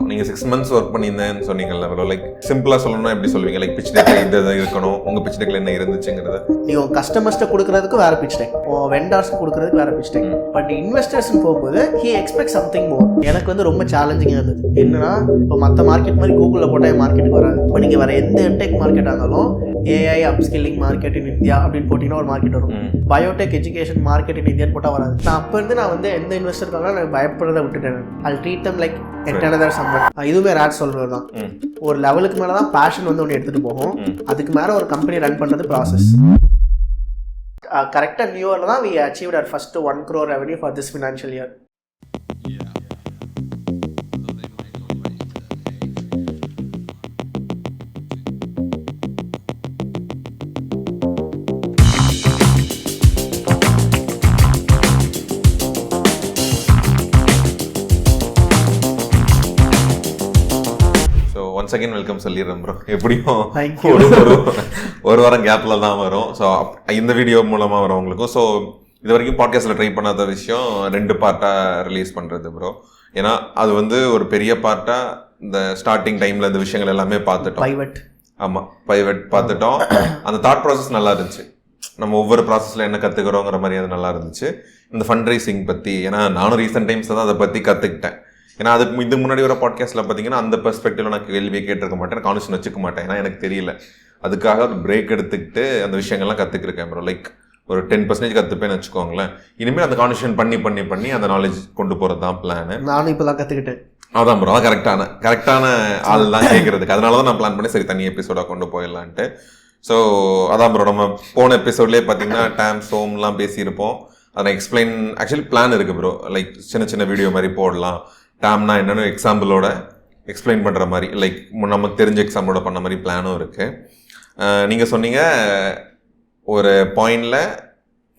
நீங்கள் 6 months work பண்ணியிருந்தேன்னு சொன்னீங்கல்ல bro, like சிம்பிளாக சொல்லணும்னா எப்படி சொல்லுவீங்க? லைக் பிச் டெக்கில் இந்த இருக்கணும், உங்கள் பிச் டெக்கில் என்ன இருந்துச்சுங்கிறத. நீ உன் கஸ்டமர்ஸ்ட்டு கொடுக்குறதுக்கு வேறு பிச் டெக், உன் வெண்டார்ஸ்க்கு கொடுக்குறதுக்கு வேறு பிச் டெக். பட் இன்வெஸ்டர்ஸ்னு போகும்போது ஹி எக்ஸ்பெக்ட் சம்திங் மோர். எனக்கு வந்து ரொம்ப சேலஞ்சிங்காக இருந்தது. என்னன்னா, இப்போ மற்ற மார்க்கெட் மாதிரி கூகுளில் போட்டால் என் மார்க்கெட்டுக்கு வராது. இப்போ நீங்கள் வேறு எந்த என்டெக் மார்க்கெட்டாக இருந்தாலும் AI upskilling market in India அப்படின்னு போட்டிங்கன்னா ஒரு மார்க்கெட் வரும். பயோடெக் எஜுகேஷன் மார்க்கெட் இன் இந்தியான்னு போட்டால் வராது. நான் அப்போ இருந்து நான் வந்து எந்த இன்வெஸ்டருக்காக நான் பயப்படுறதை விட்டுட்டேன். I'll treat them like another someone. இதுவுமே ராட் சொல்கிறது தான். ஒரு லெவலுக்கு மேலே தான் பேஷன் வந்து ஒன்று எடுத்துகிட்டு போகும். அதுக்கு மேலே ஒரு கம்பெனி ரன் பண்ணுறது ப்ராசஸ். கரெக்டாக நியூ இயரில் தான் we achieved our first 1 crore revenue for this financial year. Once again welcome சொல்லிடுறேன் ப்ரோ. எப்படியும் ஒரு வாரம் கேப்பில் தான் வரும். ஸோ இந்த வீடியோ மூலமாக வரும் உங்களுக்கும். ஸோ இது வரைக்கும் பாட்காஸ்ட்டில் ட்ரை பண்ணாத விஷயம் 2 பார்ட்டாக ரிலீஸ் பண்ணுறது ப்ரோ. ஏன்னா அது வந்து ஒரு பெரிய பார்ட்டாக இந்த ஸ்டார்டிங் டைமில் இந்த விஷயங்கள் எல்லாமே பார்த்துட்டோம். ஆமாம், பைவட் பார்த்துட்டோம். அந்த தாட் ப்ராசஸ் நல்லா இருந்துச்சு. நம்ம ஒவ்வொரு ப்ராசஸில் என்ன கற்றுக்குறோங்கிற மாதிரி அது நல்லா இருந்துச்சு. இந்த ஃபண்ட் ரைசிங் பற்றி, ஏன்னா நானும் ரீசெண்ட் டைம்ஸ் தான் அதை பற்றி கற்றுக்கிட்டேன். ஏன்னா இதுக்கு முன்னாடி வர பாட்காஸ்ட்டில் பார்த்தீங்கன்னா அந்த பெர்ஸ்பெக்டிவ்ல நான் கேள்வியை கேட்டிருக்க மாட்டேன், கான்வர்சேஷன் வச்சுக்க மாட்டேன். ஏன்னா எனக்கு தெரியல. அதுக்காக ஒரு பிரேக் எடுத்துக்கிட்டு அந்த விஷயங்கள்லாம் கற்றுக்கிருக்கேன் ப்ரோ. லைக் ஒரு 10% கற்றுப்பேன்னு வச்சுக்கோங்களேன். இனிமேல் அந்த கான்வர்சேஷன் பண்ணி அந்த நாலேஜ் கொண்டு போகிறது தான் பிளானு. நானும் இப்போ தான் கற்றுக்கிட்டேன். அதான் ப்ரோ, அதான் கரெக்டான ஆள் தான் கேட்குறதுக்கு. அதனால தான் நான் பிளான் பண்ணி சரி தனி எபிசோடாக கொண்டு போயிடலான்ட்டு. ஸோ அதான் ப்ரோ, நம்ம போன எபிசோட்லேயே பார்த்தீங்கன்னா டேம் சோம்லாம் பேசியிருப்போம். அதை எக்ஸ்பிளைன் ஆக்சுவலி பிளான் இருக்குது ப்ரோ. லைக் சின்ன வீடியோ மாதிரி போடலாம். டேம்னா என்னென்னு எக்ஸாம்பிளோட எக்ஸ்பிளைன் பண்ணுற மாதிரி, லைக் நமக்கு தெரிஞ்ச எக்ஸாம்பிளோட பண்ண மாதிரி பிளானும் இருக்குது. நீங்கள் சொன்னீங்க ஒரு பாயிண்டில்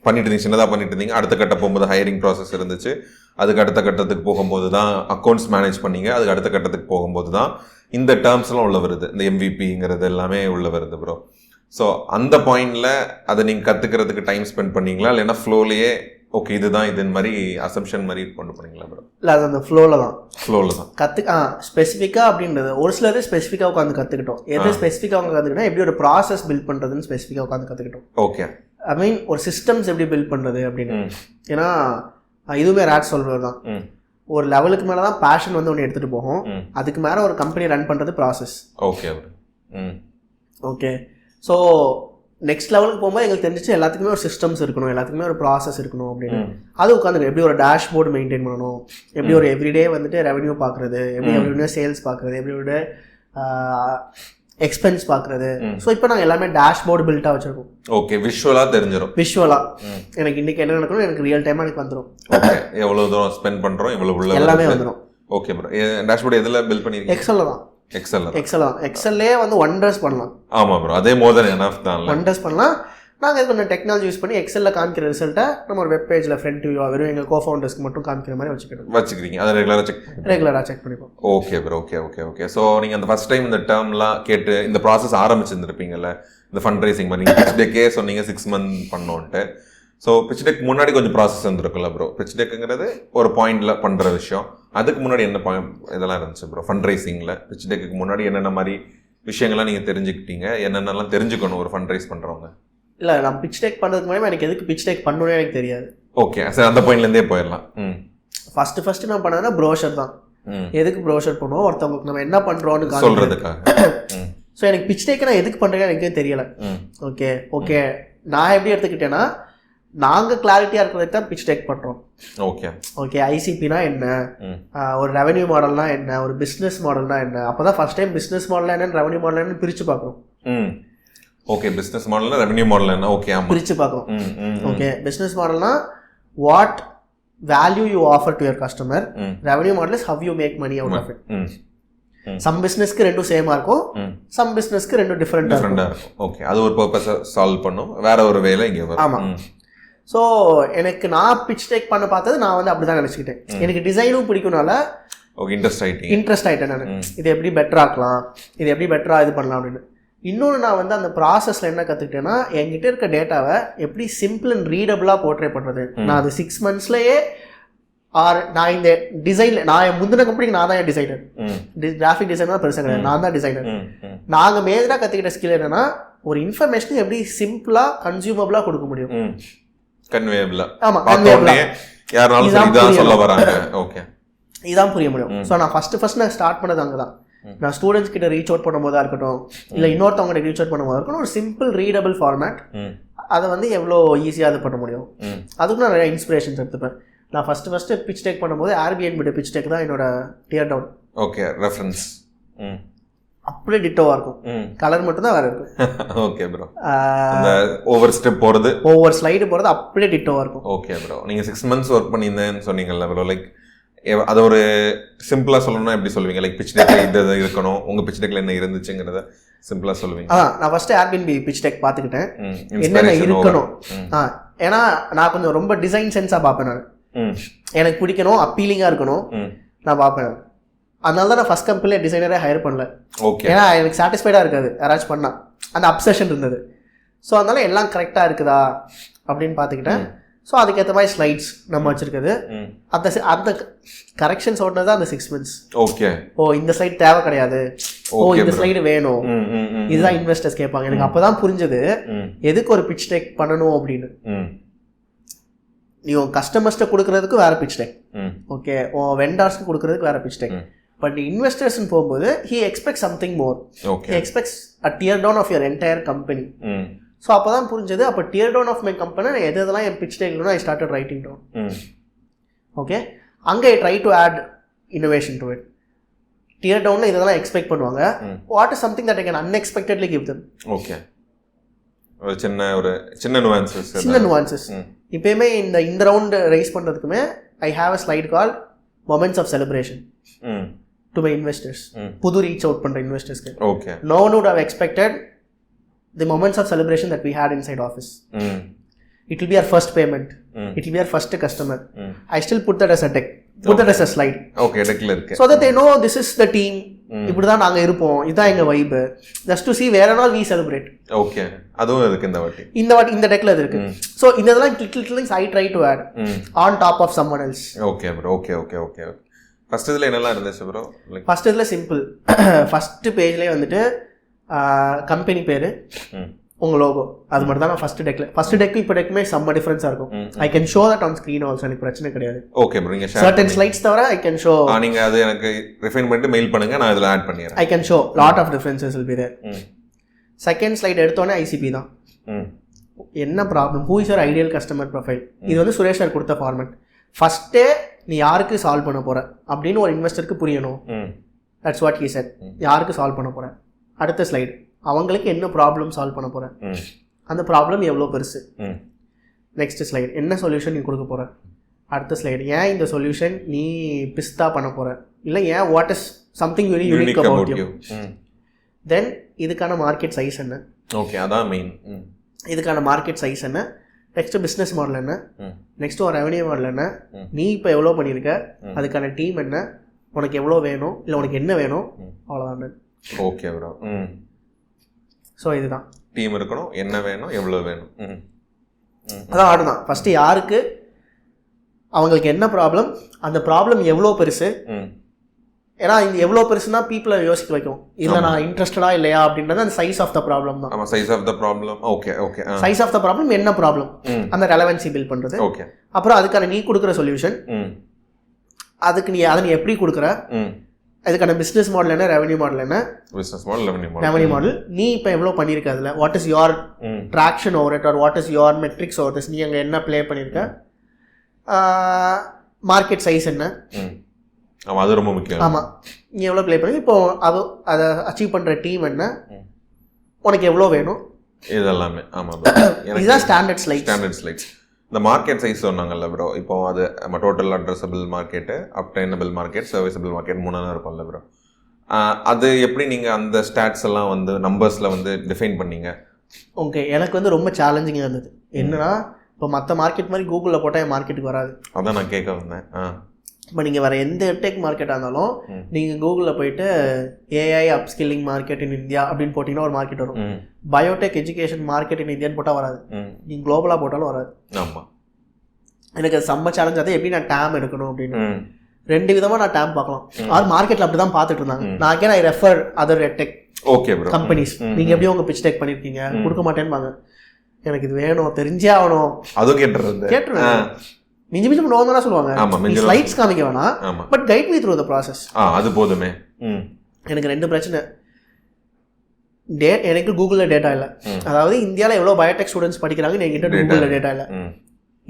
பண்ணிட்டு இருந்தீங்க, சின்னதாக பண்ணிட்டு இருந்தீங்க. அடுத்த கட்ட போகும்போது ஹையரிங் ப்ராசஸ் இருந்துச்சு. அதுக்கு அடுத்த கட்டத்துக்கு போகும்போது தான் அக்கௌண்ட்ஸ் மேனேஜ் பண்ணீங்க. அதுக்கு அடுத்த கட்டத்துக்கு போகும்போது தான் இந்த டேர்ம்ஸ்லாம் உள்ள வருது, இந்த எம்விபிங்கிறது எல்லாமே உள்ள வருது ப்ரோ. ஸோ அந்த பாயிண்டில் அதை நீங்கள் கற்றுக்கிறதுக்கு டைம் ஸ்பெண்ட் பண்ணீங்களா, இல்லைன்னா ஃப்ளோலையே ஓகே இதுதான் இதுன்னு மாதிரி அசம்ஷன் மாதிரி கொண்டு போனீங்களா ப்ரோ? இல்லை, அது அந்த ஃப்ளோவில் தான் ஸ்பெசிஃபிக்காக அப்படின்றது. ஒரு சிலது ஸ்பெசிஃபிக்காக உட்காந்து கற்றுக்கிட்டோம். எது ஸ்பெசிஃபிக்காக கற்றுக்கிட்டோம், எப்படி ஒரு ப்ராசஸ் பில்ட் பண்ணுறதுன்னு ஸ்பெசிஃபிக்காக உட்காந்து கற்றுக்கிட்டோம். ஓகே, ஐ மீன் ஒரு சிஸ்டம்ஸ் எப்படி பில்ட் பண்ணுறது அப்படின்னு. ஏன்னா இதுவுமே ராட் சொல்கிறது தான். ஒரு லெவலுக்கு மேலே தான் பேஷன் வந்து ஒன்று எடுத்துகிட்டு போகும். அதுக்கு மேலே ஒரு கம்பெனி ரன் பண்ணுறது ப்ராசஸ். ஓகே ஸோ நெக்ஸ்ட் லெவலுக்கு போகும்போது எங்களுக்கு தெரிஞ்சிச்சு எல்லாத்துக்குமே ஒரு சிஸ்டம்ஸ் இருக்கணும், எல்லாத்துக்குமே ஒரு ப்ராசஸ் இருக்கணும் அப்படின்னு. அது உட்காந்துருக்கு. எப்படி ஒரு டேஷ்போர்டு மெயின்டைன் பண்ணணும், எப்படி ஒரு எவ்ரிடே வந்துட்டு ரெவன்யூ பார்க்குறது, எப்படி எவ்ரிடே சேல்ஸ் பார்க்குறது, எப்படி எக்ஸ்பென்ஸ் பார்க்குறது. ஸோ இப்போ நாங்கள் எல்லாமே டேஷ்போர்டு பில்ட்டாக வச்சுருக்கோம். ஓகே, விஷுவலாக தெரிஞ்சிடும். எனக்கு இன்றைக்கி என்ன நடக்கணும் எனக்கு ரியல் டைமாக எனக்கு வந்துடும். ஓகே, எவ்வளோ தூரம் ஸ்பெண்ட் பண்ணுறோம், எவ்வளோ உள்ள எல்லாமே வந்துடும். ஓகே ப்ரோ, டேஷ்போர்டு எதில் பில்ட் பண்ணிருக்கீங்க? எக்ஸலில் தான். எக்ஸல்லே வந்து ஒண்டர்ஸ் பண்ணலாம். ஆமாம் ப்ரோ, அதே மோர் தென் எனஃப் தான். ஒண்டர்ஸ் பண்ணலாம். நாங்கள் இது கொஞ்சம் டெக்னாலஜி யூஸ் பண்ணி எக்ஸலில் காமிக்கிற ரிசல்ட்டை நம்ம ஒரு வெப் பேஜில் ஃப்ரண்ட் வியூவாக வெறும் எங்கள் கோஃபவுண்டர்ஸ்க்கு மட்டும் காமிக்கிற மாதிரி வச்சுக்கிறீங்க. அதை ரெகுலராக செக் பண்ணிப்போம். Okay bro, okay. ஸோ நீங்கள் அந்த ஃபர்ஸ்ட் டைம் இந்த டேர்ம்லாம் கேட்டு இந்த ப்ராசஸ் ஆரம்பிச்சிருந்துருப்பீங்கல்ல, இந்த ஃபண்ட் ரைசிங் மாதிரி பிச் டெக்கே சொன்னீங்க 6 months பண்ணோன்ட்டு. ஸோ பிச் டெக் முன்னாடி கொஞ்சம் ப்ராசஸ் இருந்திருக்குல்ல ப்ரோ? பிச் டெக்குங்கிறது ஒரு பாயிண்டில் பண்ணுற விஷயம். அதுக்கு முன்னாடி என்ன பாயிண்ட் இதெல்லாம் இருந்துச்சு ப்ரோ ஃபண்ட் ரைசிங்கில்? பிச் டெக்கு முன்னாடி என்னென்ன மாதிரி விஷயங்கள்லாம் நீங்கள் தெரிஞ்சுக்கிட்டீங்க, என்னென்னலாம் தெரிஞ்சுக்கணும் ஒரு ஃபண்ட் ரைஸ் பண்ணுறவங்க? இல்லை, நான் பிச் டெக் பண்ணுறதுக்கு முன்னாடி எனக்கு எதுக்கு பிச் டெக் பண்ணணும்னு எனக்கு தெரியாது. ஓகே, சரி, அந்த பாயிண்ட்லேருந்தே போயிடலாம். ஃபஸ்ட்டு நான் பண்ணதுன்னா ப்ரோஷர் தான். எதுக்கு ப்ரோஷர் பண்ணுவோம், ஒருத்தவங்களுக்கு நம்ம என்ன பண்ணுறோன்னு சொல்கிறதுக்காக. ஸோ எனக்கு பிச் டெக் நான் எதுக்கு பண்ணுறேன்னு எனக்கே தெரியலை. ஓகே நான் எப்படி எடுத்துக்கிட்டேன்னா, நாங்கள் கிளாரிட்டியாக இருக்கிறதுக்கு தான் பிச் டெக் பண்ணுறோம். ஓகே ஐசிபினா என்ன, ஒரு ரெவன்யூ மாடல்னா என்ன, ஒரு பிஸ்னஸ் மாடல்னா என்ன. அப்போ தான் ஃபர்ஸ்ட் டைம் பிஸ்னஸ் மாடல் என்னன்னு ரெவன்யூ மாடல் என்னன்னு பிரித்து பார்க்குறோம். ஓகே, பிஸ்னஸ் மாடல்னா ரெவன்யூ மாடல் என்ன, ஓகே பிரித்து பார்க்குறோம். ஓகே, பிஸ்னஸ் மாடல்னா what value you offer to your customer, revenue model is how you make money out of it. Some பிஸ்னஸ்க்கு ரெண்டும் சேமாக இருக்கும், சம் பிஸ்னஸ்க்கு ரெண்டும் டிஃப்ரெண்டாக இருக்கும். ஓகே, அது ஒரு பர்பஸை சால்வ் பண்ணும், வேற ஒரு வேலை இங்கே வரும். ஆமாம். ஸோ எனக்கு நான் பிச் டெக் பண்ண பார்த்தது நான் வந்து அப்படி தான் நினச்சிக்கிட்டேன். எனக்கு டிசைனும் பிடிக்கும்னால இன்ட்ரெஸ்ட் ஆகிட்டேன் நான். இது எப்படி பெட்டராக ஆக்கலாம், இது எப்படி பெட்டராக இது பண்ணலாம் அப்படின்னு. இன்னொன்று நான் வந்து அந்த ப்ராசஸில் என்ன கற்றுக்கிட்டேன்னா, என்கிட்ட இருக்க டேட்டாவை எப்படி சிம்பிள் அண்ட் ரீடபிளாக போர்ட்ரே பண்ணுறது. நான் அது 6 monthsலேயே ஆர் நான் இந்த டிசைன் நான் முந்தின கம்பெனிக்கு நான் தான் என் டிசைனர், கிராஃபிக் டிசைனர் பெருசாக கிடையாது, நான் தான் டிசைனர். நாங்கள் மேஜராக கற்றுக்கிட்ட ஸ்கில் என்னன்னா ஒரு இன்ஃபர்மேஷன் எப்படி சிம்பிளாக கன்சியூமபிளாக கொடுக்க முடியும். கன்வேபிளா. ஆமாம், கன்வேபிளா. யாராலும் இதான் சொல்ல வராங்க. ஓகே, இதான் புரிய முடியும். ஸோ நான் ஃபர்ஸ்ட் நான் ஸ்டார்ட் பண்ணது அங்கே தான். நான் ஸ்டூடெண்ட்ஸ் கிட்ட ரீச் அவுட் பண்ணும்போதா இருக்கட்டும், இல்லை இன்னொருத்தவங்க ரீச் அவுட் பண்ணும்போது இருக்கட்டும், ஒரு சிம்பிள் ரீடபிள் ஃபார்மேட் அதை வந்து எவ்வளோ ஈஸியாக அது பண்ண முடியும். அதுக்கு நான் நிறைய இன்ஸ்பிரேஷன்ஸ் எடுத்துப்பேன். நான் ஃபர்ஸ்ட் பிச் டேக் பண்ணும்போது Airbnb பிச் டேக் தான் என்னோட டியர் டவுன். ஓகே, ரெஃபரன்ஸ் அப்படியே டிட்டோவாக இருக்கும், கலர் மட்டும் தான் வேறு இருக்கும். ஓகே ப்ரோ, அந்த ஓவர் ஸ்டெப் போகிறது, ஒவ்வொரு ஸ்லைடு போகிறது அப்படியே டிட்டோவாக இருக்கும். ஓகே ப்ரோ, நீங்கள் 6 months ஒர்க் பண்ணியிருந்தேன்னு சொன்னீங்கல்ல ப்ரோ, லைக் அதை ஒரு சிம்பிளாக சொல்லணும்னா எப்படி சொல்லுவீங்க? லைக் பிச் டெக்கில் இது இருக்கணும், உங்கள் பிச் டெக்கில் என்ன இருந்துச்சுங்கிறத சிம்பிளாக சொல்லுவீங்க. நான் ஃபர்ஸ்ட் Airbnb பிச் டெக் பார்த்துக்கிட்டேன் என்னென்ன இருக்கணும். ஏன்னா நான் கொஞ்சம் ரொம்ப டிசைன் சென்ஸாக பார்ப்பேன். நான் எனக்கு பிடிக்கணும், அப்பீலிங்காக இருக்கணும், நான் பார்ப்பேன். அதனால தான் நான் ஃபர்ஸ்ட் கம்பெனியில் டிசைனரே ஹையர் பண்ணல. ஓகே, ஏன்னா எனக்கு சாட்டிஸ்ஃபைடாக இருக்காது யாராச்சும் பண்ணா, அந்த அப்சஷன் இருந்தது. ஸோ அதனால எல்லாம் கரெக்டாக இருக்குதா அப்படின்னு பார்த்துக்கிட்டேன். ஸோ அதுக்கேற்ற மாதிரி ஸ்லைட்ஸ் நம்ம வச்சிருக்குது. அந்த கரெக்ஷன்ஸ் ஓட்டினது தான் அந்த 6 months. ஓகே, ஓ இந்த ஸ்லைட் தேவை கிடையாது, ஓ இந்த ஸ்லைடு வேணும், இதுதான் இன்வெஸ்டர்ஸ் கேட்பாங்க. எனக்கு அப்போதான் புரிஞ்சது எதுக்கு ஒரு பிச் டெக் பண்ணணும் அப்படின்னு. நீ உன் கஸ்டமர்ஸ்ட்டை கொடுக்கறதுக்கு வேற பிச் டெக், ஓகே, உன் வெண்டார்ஸ்க்கு கொடுக்கறதுக்கு வேற பிச் டெக். பட் நீ இன்வெஸ்டர்ஸ்னு போகும்போது he expects something more. He expects a tear down of your entire company. So அப்போ தான் புரிஞ்சது. அப்போ tear down of my company எதெல்லாம் என் பிச் டெக்னா I started writing down. Okay, அங்கே I try to add innovation to it. Tear டவுனில் இதெல்லாம் எக்ஸ்பெக்ட் பண்ணுவாங்க. What is something that I can unexpectedly give them. Okay, ஒரு சின்ன நுவான்சஸ். இப்போயுமே இந்த ரவுண்ட் ரைஸ் பண்ணுறதுக்குமே I have a slight call moments of celebration to my investors. புது reach out பண்ணுற இன்வெஸ்டர்ஸ்க்கு okay, no one would have expected the moments of celebration that we had inside office. It will be our first payment. It will be our first customer. I still put that as a deck, put that as a slide. Okay, deckல இருக்கு, so that they know this is the team. இப்படி தான் நாங்க இருப்போம், இதான் எங்க vibe, just to see where and all we celebrate. Okay, அதுவும் இருக்கு இந்த வாட்டி இந்த டெக்ல இருக்கு. so இதெல்லாம் little things I try to add on top of someone else. Okay bro, okay. First இதுல என்னெல்லாம் இருந்துச்சு ப்ரோ? ஃபர்ஸ்ட் இதுல சிம்பிள். ஃபர்ஸ்ட் பேஜ்லயே வந்துட்டு கம்பெனி பேரு, உங்க லோகோ, அது மட்டும் தான் நான் ஃபர்ஸ்ட் டெக் இப்போ டெக்குமே செம்ம டிஃபரன்ஸா இருக்கும். ஐ can show that on screen also, எனக்கு பிரச்சனை கிடையாது. ஓகே ப்ரோ, நீங்க சர்டன் ஸ்லைட்ஸ் தவிர ஐ கேன் ஷோ. நீங்க அது எனக்கு ரிஃபைன் பண்ணிட்டு மெயில் பண்ணுங்க, நான் இதுல ஆட் பண்ணிறேன். I can show lot of differences will be there. Second slide எடுத்தோடனே ஐசிபி தான். என்ன problem, who is your ideal customer profile. இது வந்து சுரேஷ் சார் கொடுத்த ஃபார்மேட். ஃபர்ஸ்டே நீ யாருக்கு சால்வ் பண்ண போற அப்படின்னு ஒரு இன்வெஸ்டருக்கு புரியணும். That's what he said. யாருக்கு சால்வ் பண்ண போற. அடுத்த ஸ்லைடு, அவங்களுக்கு என்ன ப்ராப்ளம் சால்வ் பண்ண போகிறேன், அந்த ப்ராப்ளம் எவ்வளோ பெருசு. நெக்ஸ்ட் ஸ்லைடு, என்ன சொல்யூஷன் நீ கொடுக்க போகிற. அடுத்த ஸ்லைடு, ஏன் இந்த சொல்யூஷன் நீ பிஸ்தா பண்ண போகிற, இல்லை ஏன் what is something very unique about you. Then இதுக்கான மார்க்கெட் சைஸ் என்ன. ஓகே, அதான் மெயின். இதுக்கான மார்க்கெட் சைஸ் என்ன. நெக்ஸ்ட் பிஸ்னஸ் மாடல் என்ன. நெக்ஸ்ட் ஒரு ரெவன்யூ மாடல் என்ன. நீ இப்போ எவ்வளோ பண்ணியிருக்க, அதுக்கான டீம் என்ன, உனக்கு எவ்வளோ வேணும், இல்லை உனக்கு என்ன வேணும், அவ்வளோதான். Okay bro. ஸோ இதுதான் டீம் இருக்கணும், என்ன வேணும், எவ்வளோ வேணும், அதான் ஆடுதான். ஃபர்ஸ்ட் யாருக்கு, அவங்களுக்கு என்ன ப்ராப்ளம், அந்த ப்ராப்ளம் எவ்வளோ பெருசு. ஏன்னா இந்த எவ்வளோ பெருசுனா பீப்புளை யோசிக்க வைக்கும், இல்லை நான் இன்ட்ரெஸ்டடா இல்லையா அப்படின்றது அந்த சைஸ் ஆஃப் த ப்ராப்ளம் தான். ஆமாம், size of the problem. Okay, size of the problem, என்ன ப்ராப்ளம், அந்த ரெலவன்சி பில்ட் பண்ணுறது. ஓகே, அப்புறம் அதுக்கான நீ கொடுக்குற சொல்யூஷன், அதுக்கு நீ அதை நீ எப்படி கொடுக்குற, அதுக்கான பிஸ்னஸ் மாடல் என்ன, ரெவன்யூ மாடல் என்ன. பிஸ்னஸ் மாடல், ரெவன்யூ மாடல், நீ இப்போ எவ்வளோ பண்ணியிருக்க, அதில் what is your traction over it, or what is your metrics over this, நீ அங்கே என்ன ப்ளே பண்ணியிருக்க. மார்க்கெட் சைஸ் என்ன. ஆமாம், அது ரொம்ப முக்கியம். ஆமாம், நீ எவ்வளோ ப்ளே பண்ணி, இப்போ அதை அச்சீவ் பண்ணுற டீம் என்ன, உனக்கு எவ்வளோ வேணும், இதெல்லாமே. ஆமாம், இதுதான் ஸ்டாண்டர்ட் ஸ்லைட்ஸ். இந்த மார்க்கெட் சைஸ் சொன்னாங்கல்ல ப்ரோ, இப்போ அது நம்ம total addressable market, obtainable market, serviceable market 3 இருக்கும்ல ப்ரோ. அது எப்படி நீங்கள் அந்த ஸ்டாட்ஸ் எல்லாம் வந்து நம்பர்ஸில் வந்து டிஃபைன் பண்ணீங்க? ஓகே, எனக்கு வந்து ரொம்ப சேலஞ்சிங்காக இருந்தது. என்னன்னா இப்போ மற்ற மார்க்கெட் மாதிரி கூகுளில் போட்டால் என் மார்க்கெட்டுக்கு வராது. அதான் நான் கேட்க வந்தேன். இப்போ நீங்கள் வேறு எந்த எட்டெக் மார்க்கெட்டாக இருந்தாலும் நீங்கள் கூகுளில் போயிட்டு AI upskilling market in India அப்படின்னு போட்டிங்கன்னா ஒரு மார்க்கெட் வரும். பயோடெக் எஜுகேஷன் மார்க்கெட் இன் இந்தியான்னு போட்டால் வராது. நீங்கள் குளோபலாக போட்டாலும் வராது. ஆமாம், எனக்கு அது செம்ம சேலஞ்ச். அது எப்படி நான் டேம் எடுக்கணும் அப்படின்னு 2 விதமாக நான் டேம் பார்க்கலாம். ஆர் மார்க்கெட்டில் அப்படி தான் பார்த்துட்டு இருந்தாங்க. நான் ஐ ரெஃபர் அதர் டெக் கம்பெனிஸ். நீங்கள் எப்படி உங்கள் பிச் டெக் பண்ணியிருக்கீங்க, கொடுக்க மாட்டேன்பாங்க. எனக்கு இது வேணும், தெரிஞ்சே ஆகணும், அதுவும் கேட்டுருவேன். மிஞ்சி மிஞ்சி நோந்தா சொல்லுவாங்க, ஸ்லைட்ஸ் காமிக்க வேணாம், but guide me through the process. அது போதுமே. எனக்கு 2 பிரச்சனை. எனக்கு கூகுளில் டேட்டா இல்லை. அதாவது இந்தியாவில் எவ்வளோ பயோடெக் ஸ்டூடெண்ட்ஸ் படிக்கிறாங்கன்னு என்கிட்ட கூகுளில் டேட்டா இல்லை.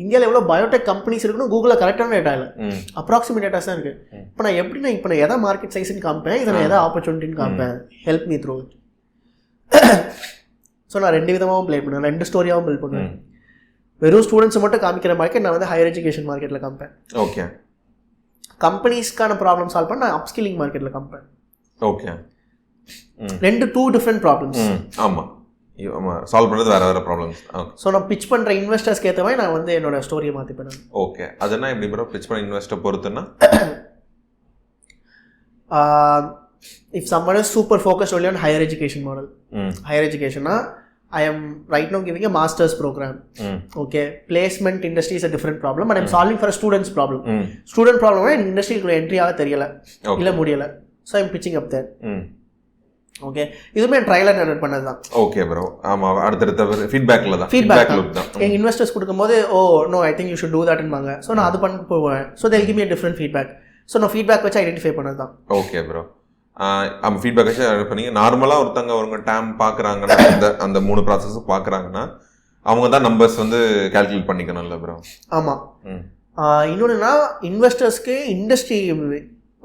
இந்தியாவில் எவ்வளோ பயோடெக் கம்பெனிஸ் இருக்குன்னு கூகுளில் கரெக்டான டேட்டா இல்லை, அப்ராக்சிமேட் டேட்டாஸ் தான் இருக்குது. இப்போ நான் எப்படின்னா இப்போ நான் எதாவது மார்க்கெட் சைஸ்ன்னு காமிப்பேன், இதை நான் எதாவது ஆப்பர்ச்சுனிட்டின்னு காமிப்பேன், ஹெல்ப் மீ த்ரூ. ஸோ நான் 2 விதமாகவும் ப்ளே பண்ணுவேன், 2 ஸ்டோரியாகவும் பில்ட் பண்ணுவேன். வெறும் ஸ்டூடெண்ட்ஸை மட்டும் காமிக்கிற மார்க்கெட் நான் வந்து ஹையர் எஜுகேஷன் மார்க்கெட்டில் காமிப்பேன். ஓகே. கம்பெனிஸ்க்கான ப்ராப்ளம் சால்வ் பண்ண நான் அப்ஸ்கில்லிங் மார்க்கெட்டில் காமிப்பேன். ஓகே. 2 different problems. ஆமாம், சால்வ் பண்ணுறது வேறு வேறு ப்ராப்ளம்ஸ். ஸோ நான் பிச் பண்ணுற இன்வெஸ்டர்ஸ்க்கு ஏற்ற மாதிரி நான் வந்து என்னோட ஸ்டோரியை மாற்றிப்பேன். ஓகே. அதுனா எப்படி ப்ரோ பிச் பண்ண இன்வெஸ்டர் பொறுத்துன்னா, if someone is super focused only on higher education model. Higher எஜுகேஷன்னா I am right now giving a master's program. Okay, placement industry is a different problem, but I am solving for a student's problem. Student problem na industry ku entry aga theriyala illa mudiyala, so I am pitching up there. Okay, idume trial and error pannadha. Okay bro, ama adutha feedback la da feedback loop da investors kudukumbodhu, oh no I think you should do that ennanga, so na adu panna poven, so they will give me a different feedback. So na feedback vecha identify pannadha. Okay bro, நம்ம feedback வச்சு பண்ணீங்க. நார்மலாக ஒருத்தங்க அவங்க dam பார்க்குறாங்கன்னா, அந்த 3 ப்ராசஸும் பார்க்குறாங்கன்னா அவங்க தான் numbers வந்து கால்குலேட் பண்ணிக்கணும்ல ப்ரோ? ஆமாம். இன்னொன்றுனா இன்வெஸ்டர்ஸ்க்கு இண்டஸ்ட்ரி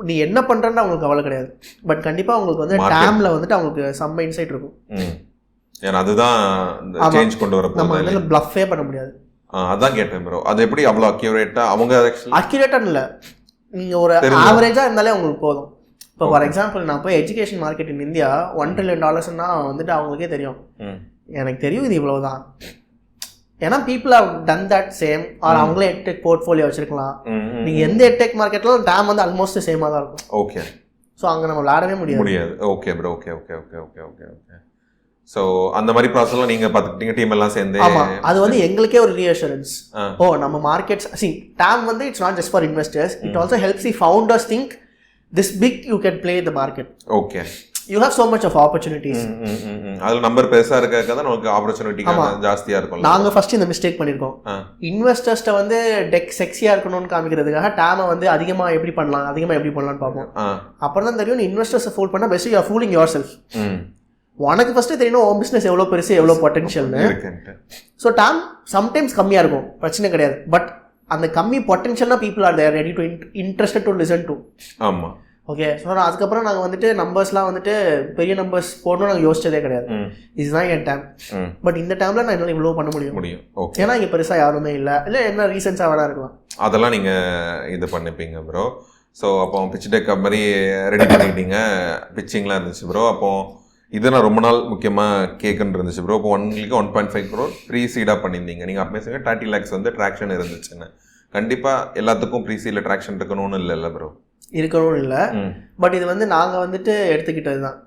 நீ என்ன பண்ணுறேன்னு அவங்களுக்கு கவலை கிடையாது, பட் கண்டிப்பாக அவங்களுக்கு வந்து டேமில் வந்துட்டு அவங்களுக்கு செம்ம இன்சைட் இருக்கும். ஏன்னா அதுதான் சேஞ்ச் கொண்டு வர நம்ம அதில் ப்ளஃபே பண்ண முடியாது. அதான் கேட்டேன் ப்ரோ, அது எப்படி அவ்வளோ அக்யூரேட்டாக? அவங்க அக்யூரேட்டாக இல்லை, நீங்கள் ஒரு ஆவரேஜாக இருந்தாலே அவங்களுக்கு போதும். இப்போ ஃபார் எக்ஸாம்பிள் நான் போய் education market in India $1 trillion வந்துட்டு அவங்களுக்கே தெரியும், எனக்கு தெரியும் இது இவ்வளவுதான். ஏன்னா people have done that same, or அவங்களே எட்டெக் போர்ட்ஃபோலியோ வச்சிருக்கலாம். நீங்கள் எந்த எட்டெக் மார்க்கெட்லும் டேம் வந்து ஆல்மோஸ்ட் சேமாக தான் இருக்கும். ஓகே. ஸோ அங்கே நம்ம விளையாடவே முடியாது. Okay bro, okay okay okay okay okay okay. So அந்த மாதிரி ப்ராசஸ்லாம் நீங்கள் பார்த்துக்கிட்டீங்க, டீம் எல்லாம் சேர்ந்து? ஆமாம், அது வந்து எங்களுக்கே ஒரு ரீஅஷூரன்ஸ். ஓ நம்ம மார்க்கெட்ஸ் டேம் வந்து it's not just for investors, it also helps the founders think this big you can play the market. Okay, you have so much of opportunities. அதுல நம்பர் பெருசா இருக்கறதுக்கு தான் நமக்கு ஆப்பர்சூனிட்டி ஜாஸ்தியா இருக்கும். நாங்க ஃபர்ஸ்ட் இந்த மிஸ்டேக் பண்ணிருக்கோம். இன்வெஸ்டர்ஸ்ட்ட வந்து டெக் செக்ஸியா இருக்கணும்னு காமிக்கிறதுக்காக டேமை வந்து அதிகமா எப்படி பண்ணலாம்னு பார்ப்போம். அப்புறம் தான் தெரியும் இன்வெஸ்டர்ஸை ஃபூல் பண்ணா best you are fooling your self. உனக்கு ஃபர்ஸ்ட் தெரியணும் உன் பிசினஸ் எவ்வளோ பெருசு எவ்வளோ பொட்டன்ஷியல்னு. ஸோ டேம் சம்டைம்ஸ் கம்மியா இருக்கும், பிரச்சனை கிடையாது, பட் அந்த கம்மி பொட்டன்ஷியல்னா people are there ready to interested to listen to. ஆமாம். ஓகே. ஸோ நான் அதுக்கப்புறம் நாங்கள் வந்துட்டு நம்பர்ஸ்லாம் வந்துட்டு பெரிய நம்பர்ஸ் போடணும்னு நாங்கள் யோசிச்சதே கிடையாது. இதுதான் என் டேம், பட் இந்த டைமில் நான் என்னால் இவ்வளோ பண்ண முடியும். ஏன்னா இங்கே பெருசாக யாருமே இல்லை என்ன ரீசன்ஸாக வேணா இருக்கலாம், அதெல்லாம் நீங்கள் இது பண்ணிப்பீங்க ப்ரோ. ஸோ அப்போ பிச் டெக் மாதிரி ரெடி பண்ணிக்கிட்டீங்க, பிச்சிங்லாம் இருந்துச்சு ப்ரோ. அப்போ இது நான் ரொம்ப நாள் முக்கியமாக கேட்குன்னு இருந்துச்சு ப்ரோ. இப்போ 1.5 crore ப்ரீ சீடாக பண்ணியிருந்தீங்க நீங்கள். அப்போ பேசுங்க 30 lakhs வந்து ட்ராக்ஷன் இருந்துச்சுன்னு. கண்டிப்பாக எல்லாத்துக்கும் ப்ரீ சீடில் ட்ராக்ஷன் இருக்கணும்னு இல்லைல்ல ப்ரோ? இருக்கணும்னு இல்லை, பட் இது வந்து நாங்கள் வந்துட்டு எடுத்துக்கிட்டது தான்.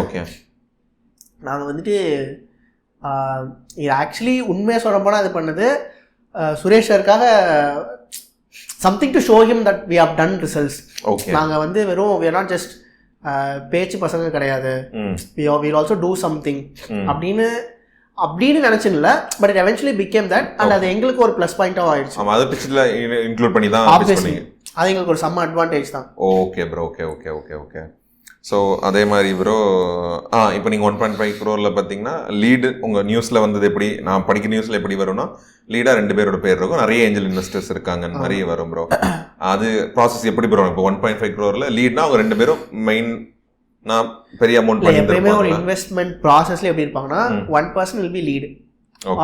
ஓகே. நாங்கள் வந்துட்டு இது ஆக்சுவலி உண்மையாக சொல்ல போனால் இது பண்ணது சுரேஷ் சாருக்காக, something to show him that we have done results. Okay. நாங்கள் வந்து வெறும் வி ஆர் நாட் ஜஸ்ட் பேச்சு பசங்க கிடையாது, வில் ஆல்சோ டூ சம்திங் அப்படின்னு நினைச்சுல, but it eventually became that. And அது எங்களுக்கு ஒரு ப்ளஸ் பாயிண்டாக ஆயிடுச்சு. அது பிச்சில் இன்க்ளூட் பண்ணி தான் ஆப்வியஸ்லி அது எங்களுக்கு ஒரு செம்ம அட்வான்டேஜ் தான். Okay bro, okay okay okay okay. So அதே மாதிரி ப்ரோ, இப்போ நீங்கள் 1.5 crore பார்த்தீங்கன்னா லீடு உங்கள் நியூஸில் வந்தது எப்படி, நான் படிக்கிற நியூஸில் எப்படி வரும்னா லீடாக 2 பேரோட பேர் இருக்கும், நிறைய ஏஞ்சல் இன்வெஸ்டர்ஸ் இருக்காங்கன்னு மாதிரி வரும் ப்ரோ. அது ப்ராசஸ் எப்படி ப்ரோ? இப்போ 1.5 crore லீட்னா அவங்க 2 பேரும் மெயின் நான் பெரிய அமௌண்ட் பண்ணி எப்பயுமே ஒரு இன்வெஸ்ட்மெண்ட் ப்ராசஸ்ல எப்படி இருப்பாங்கன்னா, one person will be lead,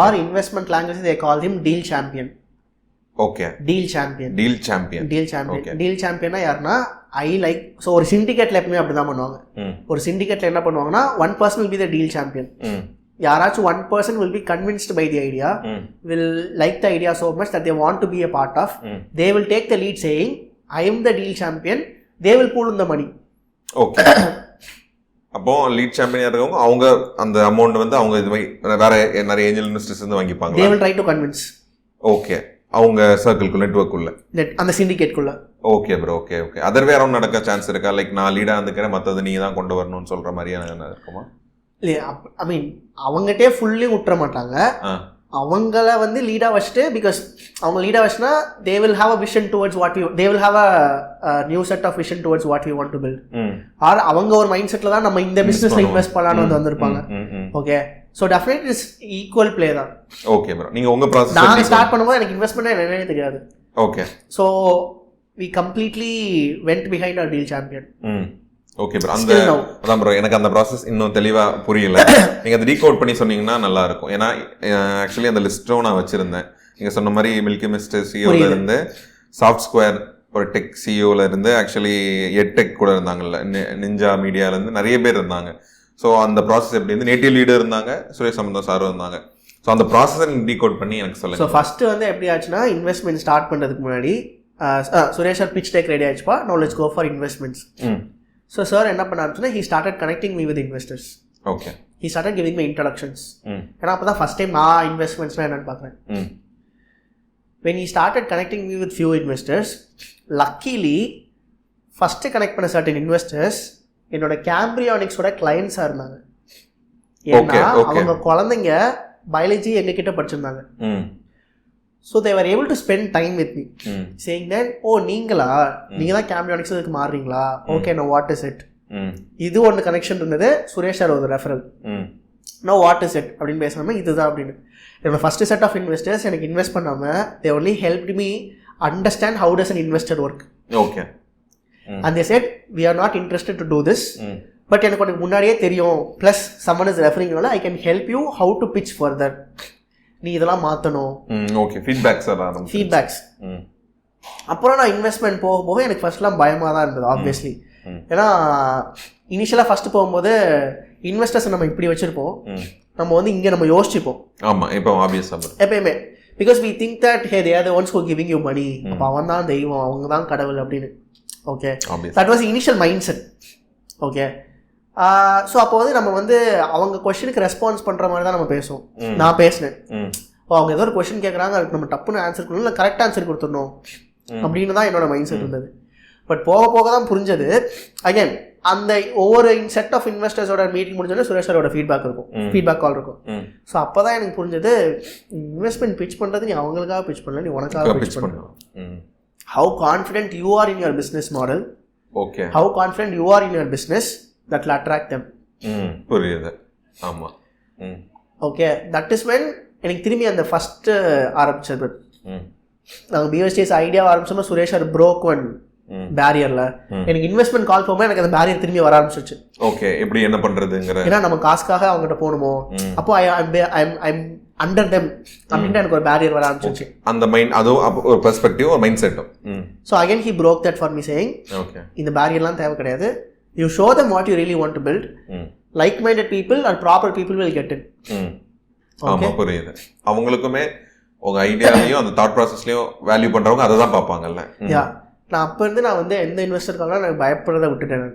or investment language they call him deal champion. Okay. Deal champion. Deal சாம்பியனா யாருன்னா ஐ லைக், ஸோ ஒரு சிண்டிகேட்ல எப்பவுமே அப்படிதான் பண்ணுவாங்க. ஒரு சிண்டிகேட்ல என்ன பண்ணுவாங்கன்னா one person will be the deal champion. யாராச்சும் one person will be convinced by the idea, will like the idea so much that they want to be a part of. They will take the lead saying I am the deal champion. They will pull in the money. Okay. அப்போ lead சாம்பியனா இருக்கவங்க அவங்க அந்த amount வந்து அவங்க இது வேற நிறைய angel investors வந்து வாங்கிப்பாங்க. They will try to convince. Okay. அவங்க சர்க்கிள்குள்ள நெட்வொர்க்குள்ள அந்த சிண்டிகேட்குள்ள. Okay bro, okay okay. Other வேற ஒன்று நடக்க சான்ஸ் இருக்கா? லைக் நான் லீடா இருந்துக்கிறேன், மற்றது நீங்க தான் கொண்டு வரணும்னு சொல்ற மாதிரியான இருக்குமா? இல்லையா, ஐ மீன் அவங்ககிட்டே ஃபுல்லி விட்டுற மாட்டாங்க. அவங்கள வந்து லீடா வச்சுட்டு, பிகாஸ் அவங்க லீடா வச்சுனா they will have a vision towards what we, they will have a new set of vision towards what we want to build. Or அவங்க ஒரு மைண்ட் செட்ல தான் நம்ம இந்த பிசினஸ்ல இன்வெஸ்ட் பண்ணலாம்னு வந்து வந்திருப்பாங்க. Okay, so definitely it's equal play தான். ஓகே ப்ரோ, நீங்க உங்க ப்ராசஸ் நான் ஸ்டார்ட் பண்ணும்போது எனக்கு இன்வெஸ்ட்மெண்ட் என்னன்னே தெரியாது. Okay, so we completely went behind our deal champion. Okay bro, அந்த அதான் ப்ரோ எனக்கு அந்த ப்ராசஸ் இன்னும் தெளிவாக புரியல. நீங்கள் அதை டீகோட் பண்ணி சொன்னீங்கன்னா நல்லா இருக்கும். ஏன்னா ஆக்சுவலி அந்த லிஸ்ட்டும் நான் வச்சுருந்தேன். நீங்கள் சொன்ன மாதிரி மில்கி மிஸ்டர் சிஓல இருந்து, சாஃப்ட் ஸ்கொயர் ஒரு டெக் சிஓல இருந்து, ஆக்சுவலி எட்டெக் கூட இருந்தாங்கல்ல, நிஞ்சா மீடியாலேருந்து நிறைய பேர் இருந்தாங்க. ஸோ அந்த ப்ராசஸ் எப்படி இருந்து, நேட்டிவ் லீடர் இருந்தாங்க, சுரேஷ் சம்பந்தம் சாரும் இருந்தாங்க. ஸோ அந்த ப்ராசஸை நீங்கள் டீகோட் பண்ணி எனக்கு சொல்லுங்கள். ஸோ ஃபஸ்ட்டு வந்து எப்படி ஆச்சுன்னா, இன்வெஸ்ட்மெண்ட் ஸ்டார்ட் பண்ணுறதுக்கு முன்னாடி Suresh sir pitch deck ready ஆயிடுச்சுப்பா, no let's go for investments. So sir என்ன பண்ண ஆரம்பிச்சுன்னா, he started connecting me with investors. Okay. He started giving me introductions. ஏன்னா அப்போ தான் ஃபஸ்ட் டைம் நான் இன்வெஸ்ட்மெண்ட்ஸ்லாம் என்னன்னு பார்க்குறேன். when he started connecting me with few investors, luckily first connect பண்ண certain investors என்னோட கேம்பிரியானிக்ஸோட கிளைண்ட்ஸாக இருந்தாங்க. ஏன்னா அவங்க குழந்தைங்க பயாலஜி எங்ககிட்ட படிச்சிருந்தாங்க. So they were able to spend time with me, saying that, ஓ நீங்களா, நீங்கள் தான் கேம்பியானிக்ஸ் இதுக்கு மாறுறீங்களா, okay no what is it. இது ஒன்று கனெக்ஷன் இருந்தது. சுரேஷ் சார் ஒரு referral, no what is it அப்படின்னு பேசாமல் இதுதான் அப்படின்னு. என்னோட ஃபஸ்ட்டு செட் ஆஃப் இன்வெஸ்டர்ஸ் எனக்கு இன்வெஸ்ட் பண்ணாமல் they only helped me understand how does an investor work. Okay. And they said, we are not interested to do this, but எனக்கு உனக்கு முன்னாடியே தெரியும், plus someone is referring you, I can help you how to pitch further. நீ இதெல்லாம் மாற்றணும். Okay, feedbacks. அப்புறம் நான் investment போகும்போது எனக்கு ஃபர்ஸ்ட்லாம் பயமாக தான் இருந்தது ஆப்வியஸ்லி. ஏன்னா இனிஷியலாக ஃபஸ்ட்டு போகும்போது இன்வெஸ்டர்ஸ் நம்ம இப்படி வச்சுருப்போம், நம்ம வந்து இங்கே நம்ம யோசிச்சுப்போம். ஆமாம், இப்போ ஆப்வியஸாக எப்பயுமே because we think that hey they are the ones who giving you money, அப்போ அவன் தான் தெய்வம், அவங்க தான் கடவுள் அப்படின்னு. Okay, that was initial mind set. Okay, so அப்போ வந்து நம்ம வந்து அவங்க கொஸ்டினுக்கு ரெஸ்பான்ஸ் பண்ணுற மாதிரி தான் நம்ம பேசுவோம். நான் பேசினேன், அவங்க ஏதோ ஒரு கொஸ்டின் கேட்குறாங்க, அதுக்கு நம்ம டப்புன்னு ஆன்சர் கொடுக்கணும், இல்லை கரெக்ட் ஆன்சர் கொடுத்துடணும் அப்படின்னு தான் என்னோட மைண்ட் செட் இருந்தது. பட் போக போக தான் புரிஞ்சது. அகைன் அந்த ஒவ்வொரு செட் ஆஃப் இன்வெஸ்டர்ஸோட மீட்டிங் முடிஞ்சோடனே சுரேஷரோட ஃபீட்பேக் இருக்கும், ஃபீட்பேக் கால் இருக்கும். ஸோ அப்போ தான் எனக்கு புரிஞ்சது, இன்வெஸ்ட்மெண்ட் பிச் பண்ணுறது நீ அவங்களுக்காக பிச் பண்ணல, நீ உனக்காக பிச் பண்ணணும். How confident you are in your business model, okay, how confident you are in your business, that will attract them. புரியுது. ஆமாம். ஓகே, தட் இஸ் வென் எனக்கு திரும்பி அந்த ஃபஸ்ட்டு ஆரம்பிச்சது. நாங்கள் பிஎஸ்டிஎஸ் ஐடியாவை ஆரம்பிச்சோம்னா சுரேஷ் சார் ப்ரோக் ஒன் பேரியரில் எனக்கு இன்வெஸ்ட்மெண்ட் கால் போகும்போது எனக்கு அந்த பேரியர் திரும்பி வர ஆரம்பிச்சிச்சு. ஓகே, எப்படி என்ன பண்ணுறதுங்கிற, ஏன்னா நம்ம காசுக்காக அவங்ககிட்ட போகணுமோ, அப்போ ஐம் அண்டர் தெம் அப்படின்ட்டு எனக்கு ஒரு பேரியர் வர ஆரம்பிச்சிச்சு. அந்த மைண்ட், அதுவும் ஒரு பெர்ஸ்பெக்டிவ், ஒரு மைண்ட் செட்டும். So again he broke that for me saying, okay இந்த பேரியர்லாம் தேவை கிடையாது. You show them what you really want to build. Like-minded people or proper people will get it. ஆமா, புரியுது. அவங்களுக்குமே உங்க ஐடியாலையும் அந்த தாட் ப்ராசஸ்லயும் வேல்யூ பண்றவங்க அதை தான் பார்ப்பாங்கல்ல. யா, நான் அப்போ இருந்து நான் வந்து எந்த இன்வெஸ்டருக்காக நான் பயப்படுறதை விட்டுட்டேன்.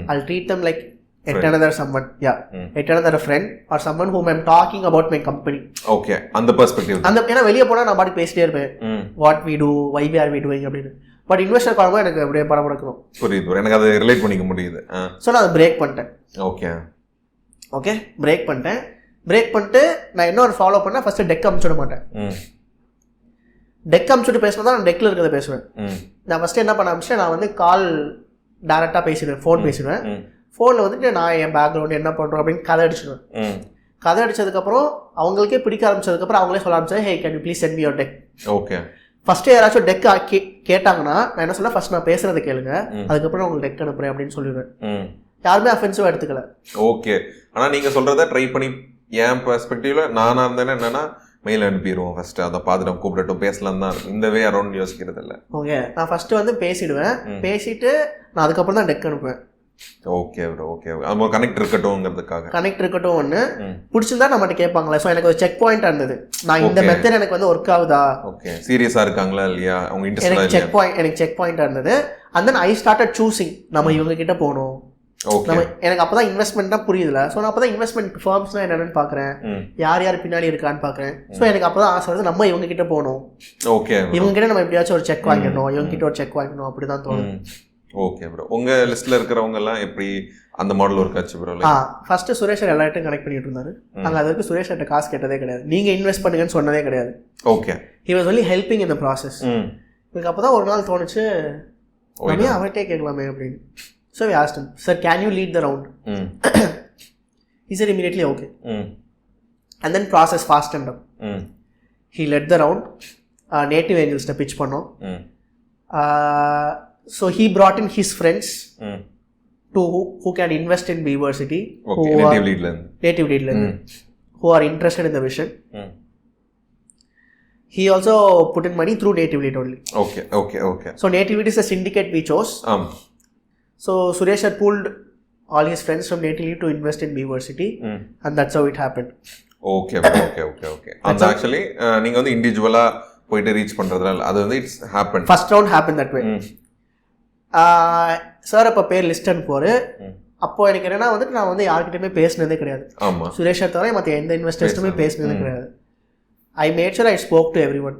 I'll treat them like yet another someone. Yeah, yet another friend or someone whom I'm talking about my company. Okay, அந்த பெர்ஸ்பெக்டிவ். அந்த ஏன்னா வெளியே போனால் நான் பாட்டு பேசிட்டே இருப்பேன், what we do, why we are we doing அப்படின்னு. பட் இன்வெஸ்டர் காலமாக எனக்கு அப்படியே படப்படக்கணும். புரியுது, எனக்கு அதை ரிலேட் பண்ணிக்க முடியுது. ஸோ நான் அதை பிரேக் பண்ணிட்டேன். ஓகே, பிரேக் பண்ணிட்டு நான் இன்னொரு ஃபாலோ பண்ணேன். ஃபர்ஸ்ட் டெக் அமுச்சுட மாட்டேன். டெக் அமுச்சுட்டு பேசினா தான் நான் டெக்கில் இருக்கிறத பேசுவேன். நான் ஃபஸ்ட்டு என்ன பண்ண ஆரம்பிச்சேன், நான் வந்து கால் டேரெக்டாக பேசிடுவேன், ஃபோன் பேசிடுவேன். ஃபோனில் வந்துட்டு நான் என் பேக்ரவுண்ட் என்ன பண்ணுறோம் அப்படின்னு கதை அடிச்சிடுவேன். கதை அடிச்சதுக்கப்புறம் அவங்களுக்கே பிடிக்க ஆரம்பிச்சதுக்கப்புறம் அவங்களே சொல்ல ஆரம்பிச்சேன், hey can you please send me your deck. Okay, first யாராச்சும் டெக் கேட்டாங்கன்னா நான் என்ன சொல்ல, ஃபர்ஸ்ட் நான் பேசுறதை கேளுங்க, அதுக்கப்புறம் உங்களுக்கு டெக் அனுப்புறேன் அப்படின்னு சொல்லிடுவேன். யாருமே அஃபென்சிவாக எடுத்துக்கல. ஓகே, ஆனால் நீங்கள் சொல்கிறத ட்ரை பண்ணி என் பெர்ஸ்பெக்டிவ்ல நானாக இருந்தேன்னா என்னன்னா, மெயில் அனுப்பிடுவோம் ஃபர்ஸ்ட், அதை பார்த்துட்டு கூப்பிடட்டும் பேசலாம் தான், இந்த வே அரௌண்ட் யோசிக்கிறது இல்லை. ஓகே, நான் ஃபர்ஸ்ட் வந்து பேசிடுவேன், பேசிட்டு நான் அதுக்கப்புறம் தான் டெக் அனுப்புவேன். ஓகே ப்ரோ, ஓகே, அது கனெக்ட் இருக்கட்டும்ங்கிறதுக்காக. கனெக்ட் இருக்கட்டும் ஒன்று பிடிச்சிருந்தா நம்மகிட்ட கேட்பாங்களே. ஸோ எனக்கு ஒரு செக் பாயிண்ட் இருந்தது, நான் இந்த மெத்தட் எனக்கு வந்து ஒர்க் ஆகுதா, ஓகே சீரியஸாக இருக்காங்களா இல்லையா, அவங்க இன்ட்ரெஸ்ட். எனக்கு செக் பாயிண்ட் இருந்தது. And then I started choosing, நம்ம இவங்க கிட்ட போகணும். ஓகே நம்ம எனக்கு அப்பதான் இன்வெஸ்ட்மெண்ட் தான் புரியுதுல. ஸோ நான் அப்பதான் இன்வெஸ்ட்மெண்ட் ஃபார்ம்ஸ்னா என்னன்னு பாக்குறேன், யார் யார் பின்னாடி இருக்கான்னு பாக்குறேன். ஸோ எனக்கு அப்பதான் ஆசை வருது நம்ம இவங்க கிட்ட போகணும், ஓகே இவங்க கிட்ட நம்ம எப்படியாச்சும் ஒரு செக் வாங்கிடணும், இவங்க கிட்ட ஒரு செக் வாங்கிடணும், அப்படிதான் தோணும். Okay bro. உங்க லிஸ்ட்ல இருக்கிறவங்க எல்லாம் எப்படி அந்த மாடல் ஒர்க் ஆச்சு ப்ரோ? ஃபர்ஸ்ட் சுரேஷ் எல்லார்ட்டையும் கனெக்ட் பண்ணிட்டு இருந்தாரு. நாங்கள் அதுக்கு சுரேஷ் கிட்ட காசு கேட்டதே கிடையாது, நீங்க இன்வெஸ்ட் பண்ணுங்கன்னு சொன்னதே கிடையாது. Okay, he was only helping in the process. எனக்கு அப்பதான் ஒரு நாள் தோணுச்சு நம்ம அவர்கிட்டே கேட்கலாமே அப்படின்னு. So we asked him, sir can you lead the round? He said immediately okay. And then process fastened up. He led the round. Native Angels pitch பண்ணோம். So he brought in his friends to who can invest in Beaver City. Okay, native lead who are interested in the vision. He also put in money through Native Lead only. Okay. So Native Lead is a syndicate we chose. So Suresh had pulled all his friends from Native Lead to invest in Beaver City, and that's how it happened. Okay. And actually நீங்க வந்து இண்டிவிஜுவலா போயிட்டு reach பண்றதுனால அது வந்து it's happen. First round happened that way. Sir அப்போ பேர் listen bore. அப்போ எனக்கு என்னன்னா வந்துட்டு நான் வந்து யார்கிட்டயுமே பேசினதே கிடையாது. சுரேஷை தவிர மற்ற எந்த இன்வெஸ்டர்ஸ்ட்டுமே பேசினதே கிடையாது. I made sure I spoke to every one.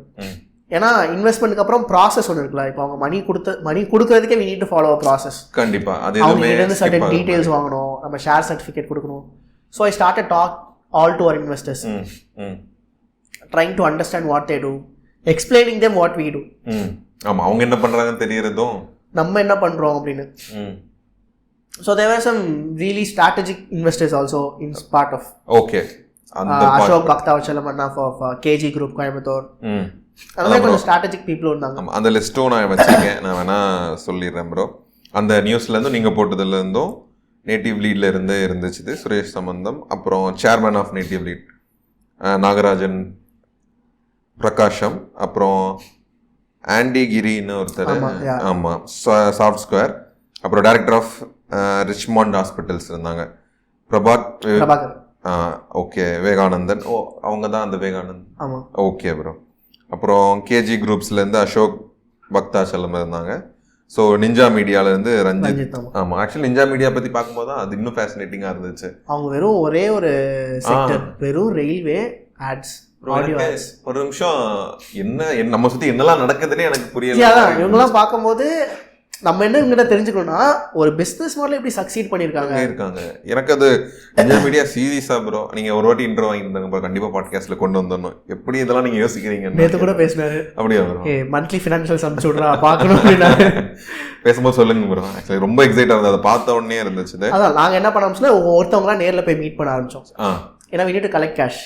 ஏன்னா இன்வெஸ்ட்மெண்ட்டுக்கு அப்புறம் ப்ராசஸ் ஒன்று இருக்குல்ல. இப்போ அவங்க மணி கொடுக்கறதுக்கே we need to follow a process. கண்டிப்பா அது அவங்க கிட்ட சர்டன் டீடைல்ஸ் வாங்கணும், நம்ம ஷேர் சர்டிஃபிகேட் கொடுக்கணும். So I started talk all to our investors, trying to understand what they do, explaining them what we do. ஆமா, அவங்க என்ன பண்றாங்கன்னு தெரியறதும் நம்ம என்ன பண்றோம் அப்படின்னு. So there were some really strategic investors also in part of. Okay. Ashok Bhaktavachalam of KG Group Coimbatore. அதனால கொஞ்சம் ஸ்ட்ராட்டஜிக் பீப்புள் இருந்தாங்க. அந்த லிஸ்ட்டும் நான் வச்சிருக்கேன், நான் வேணா சொல்லிடுறேன் ப்ரோ. அந்த நியூஸ்ல இருந்தும் நீங்க போட்டதுல இருந்தும் நேட்டிவ் லீட்ல இருந்து இருந்துச்சு சுரேஷ் சம்பந்தம். அப்புறம் chairman of Native Lead Nagarajan Prakasam, அப்புறம் ஆண்டி கிரின்னு ஒருத்தர், ஆமா சாஃப்ட் ஸ்கொயர், அப்புறம் டைரக்டர் ஆஃப் ரிச்மாண்ட் ஹாஸ்பிட்டல்ஸ் இருந்தாங்க பிரபாகர். ஓகே, விவேகானந்தன். ஓ, அவங்க தான் அந்த விவேகானந்த். Okay bro. அப்புறம் கேஜி குரூப்ஸ்லேருந்து அசோக் பக்தாச்சலம் இருந்தாங்க. ஸோ நிஞ்சா மீடியாவிலேருந்து ரஞ்சித். ஆமாம், ஆக்சுவலி நிஞ்சா மீடியா பற்றி பார்க்கும்போது தான் அது இன்னும் ஃபேசினேட்டிங்காக இருந்துச்சு. அவங்க வெறும் ஒரே ஒரு செக்டர், வெறும் ரயில்வே ஆட்ஸ். ஒரு நிமிஷம், என்ன நம்ம சுற்றி என்னெல்லாம் நடக்குதுன்னே எனக்கு புரியல. இவங்கெல்லாம் பார்க்கும்போது நம்ம என்ன இவங்ககிட்ட தெரிஞ்சுக்கணும்னா ஒரு பிசினஸ் மாடல் எப்படி சக்சீட் பண்ணிருக்காங்க. எனக்கு அது நிஞ்சா மீடியா சீரியஸா ப்ரோ. நீங்க ஒரு வாட்டி இன்ட்ரோ வாங்கியிருந்தாங்க, கண்டிப்பா பாட்காஸ்ட்ல கொண்டு வந்துடணும். எப்படி இதெல்லாம் நீங்க யோசிக்கிறீங்க? நேத்து கூட பேசினாரு. அப்படியா ப்ரோ? மந்த்லி ஃபினான்ஷியல்ஸ் அனுப்பிச்சு விடுறா பார்க்கணும் அப்படின்னா பேசும்போது சொல்லுங்க ப்ரோ. ஆக்சுவலி ரொம்ப எக்ஸைட்டா இருந்தது, அதை பார்த்த உடனே இருந்துச்சு. அதான் நாங்க என்ன பண்ண ஆரம்பிச்சோம்னா ஒருத்தவங்களாம் நேரில் போய் மீட் பண்ண ஆரம்பிச்சோம். ஏன்னா we need to collect cash.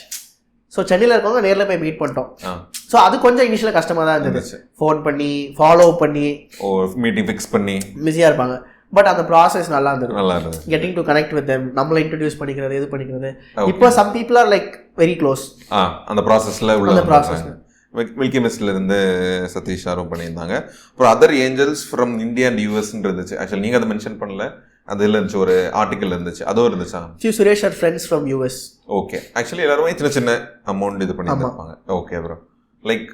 So சென்னையில் இருக்கவங்க நேரில் போய் மீட் பண்ணிட்டோம். ஸோ அது கொஞ்சம் இனிஷியலாக கஷ்டமாக தான் இருந்துச்சு. ஃபோன் பண்ணி ஃபாலோ பண்ணி மீட்டிங் ஃபிக்ஸ் பண்ணி பிஸியாக இருப்பாங்க. பட் அந்த ப்ராசஸ் நல்லா இருந்தது. Getting to connect with them, நம்மளை இன்ட்ரடியூஸ் பண்ணிக்கிறது, இது பண்ணிக்கிறது. இப்போ some people are like very close அந்த ப்ராசஸில் உள்ள ப்ராசஸ். மில்கி மிஸ்ட்ல இருந்து சதீஷ் சாரும் பண்ணியிருந்தாங்க. அப்புறம் other angels from India and யூஎஸ்ன்னு இருந்துச்சு. ஆக்சுவலி நீங்கள் அதை மென்ஷன் பண்ணல, அது இருந்துச்சு, ஒரு ஆர்டிக்கல் இருந்துச்சு, அதுவும் இருந்துச்சா? Suresh are friends from US. Okay, actually எல்லாருமே சின்ன அமௌண்ட் இது பண்ணியிருப்பாங்க. Okay bro. லைக்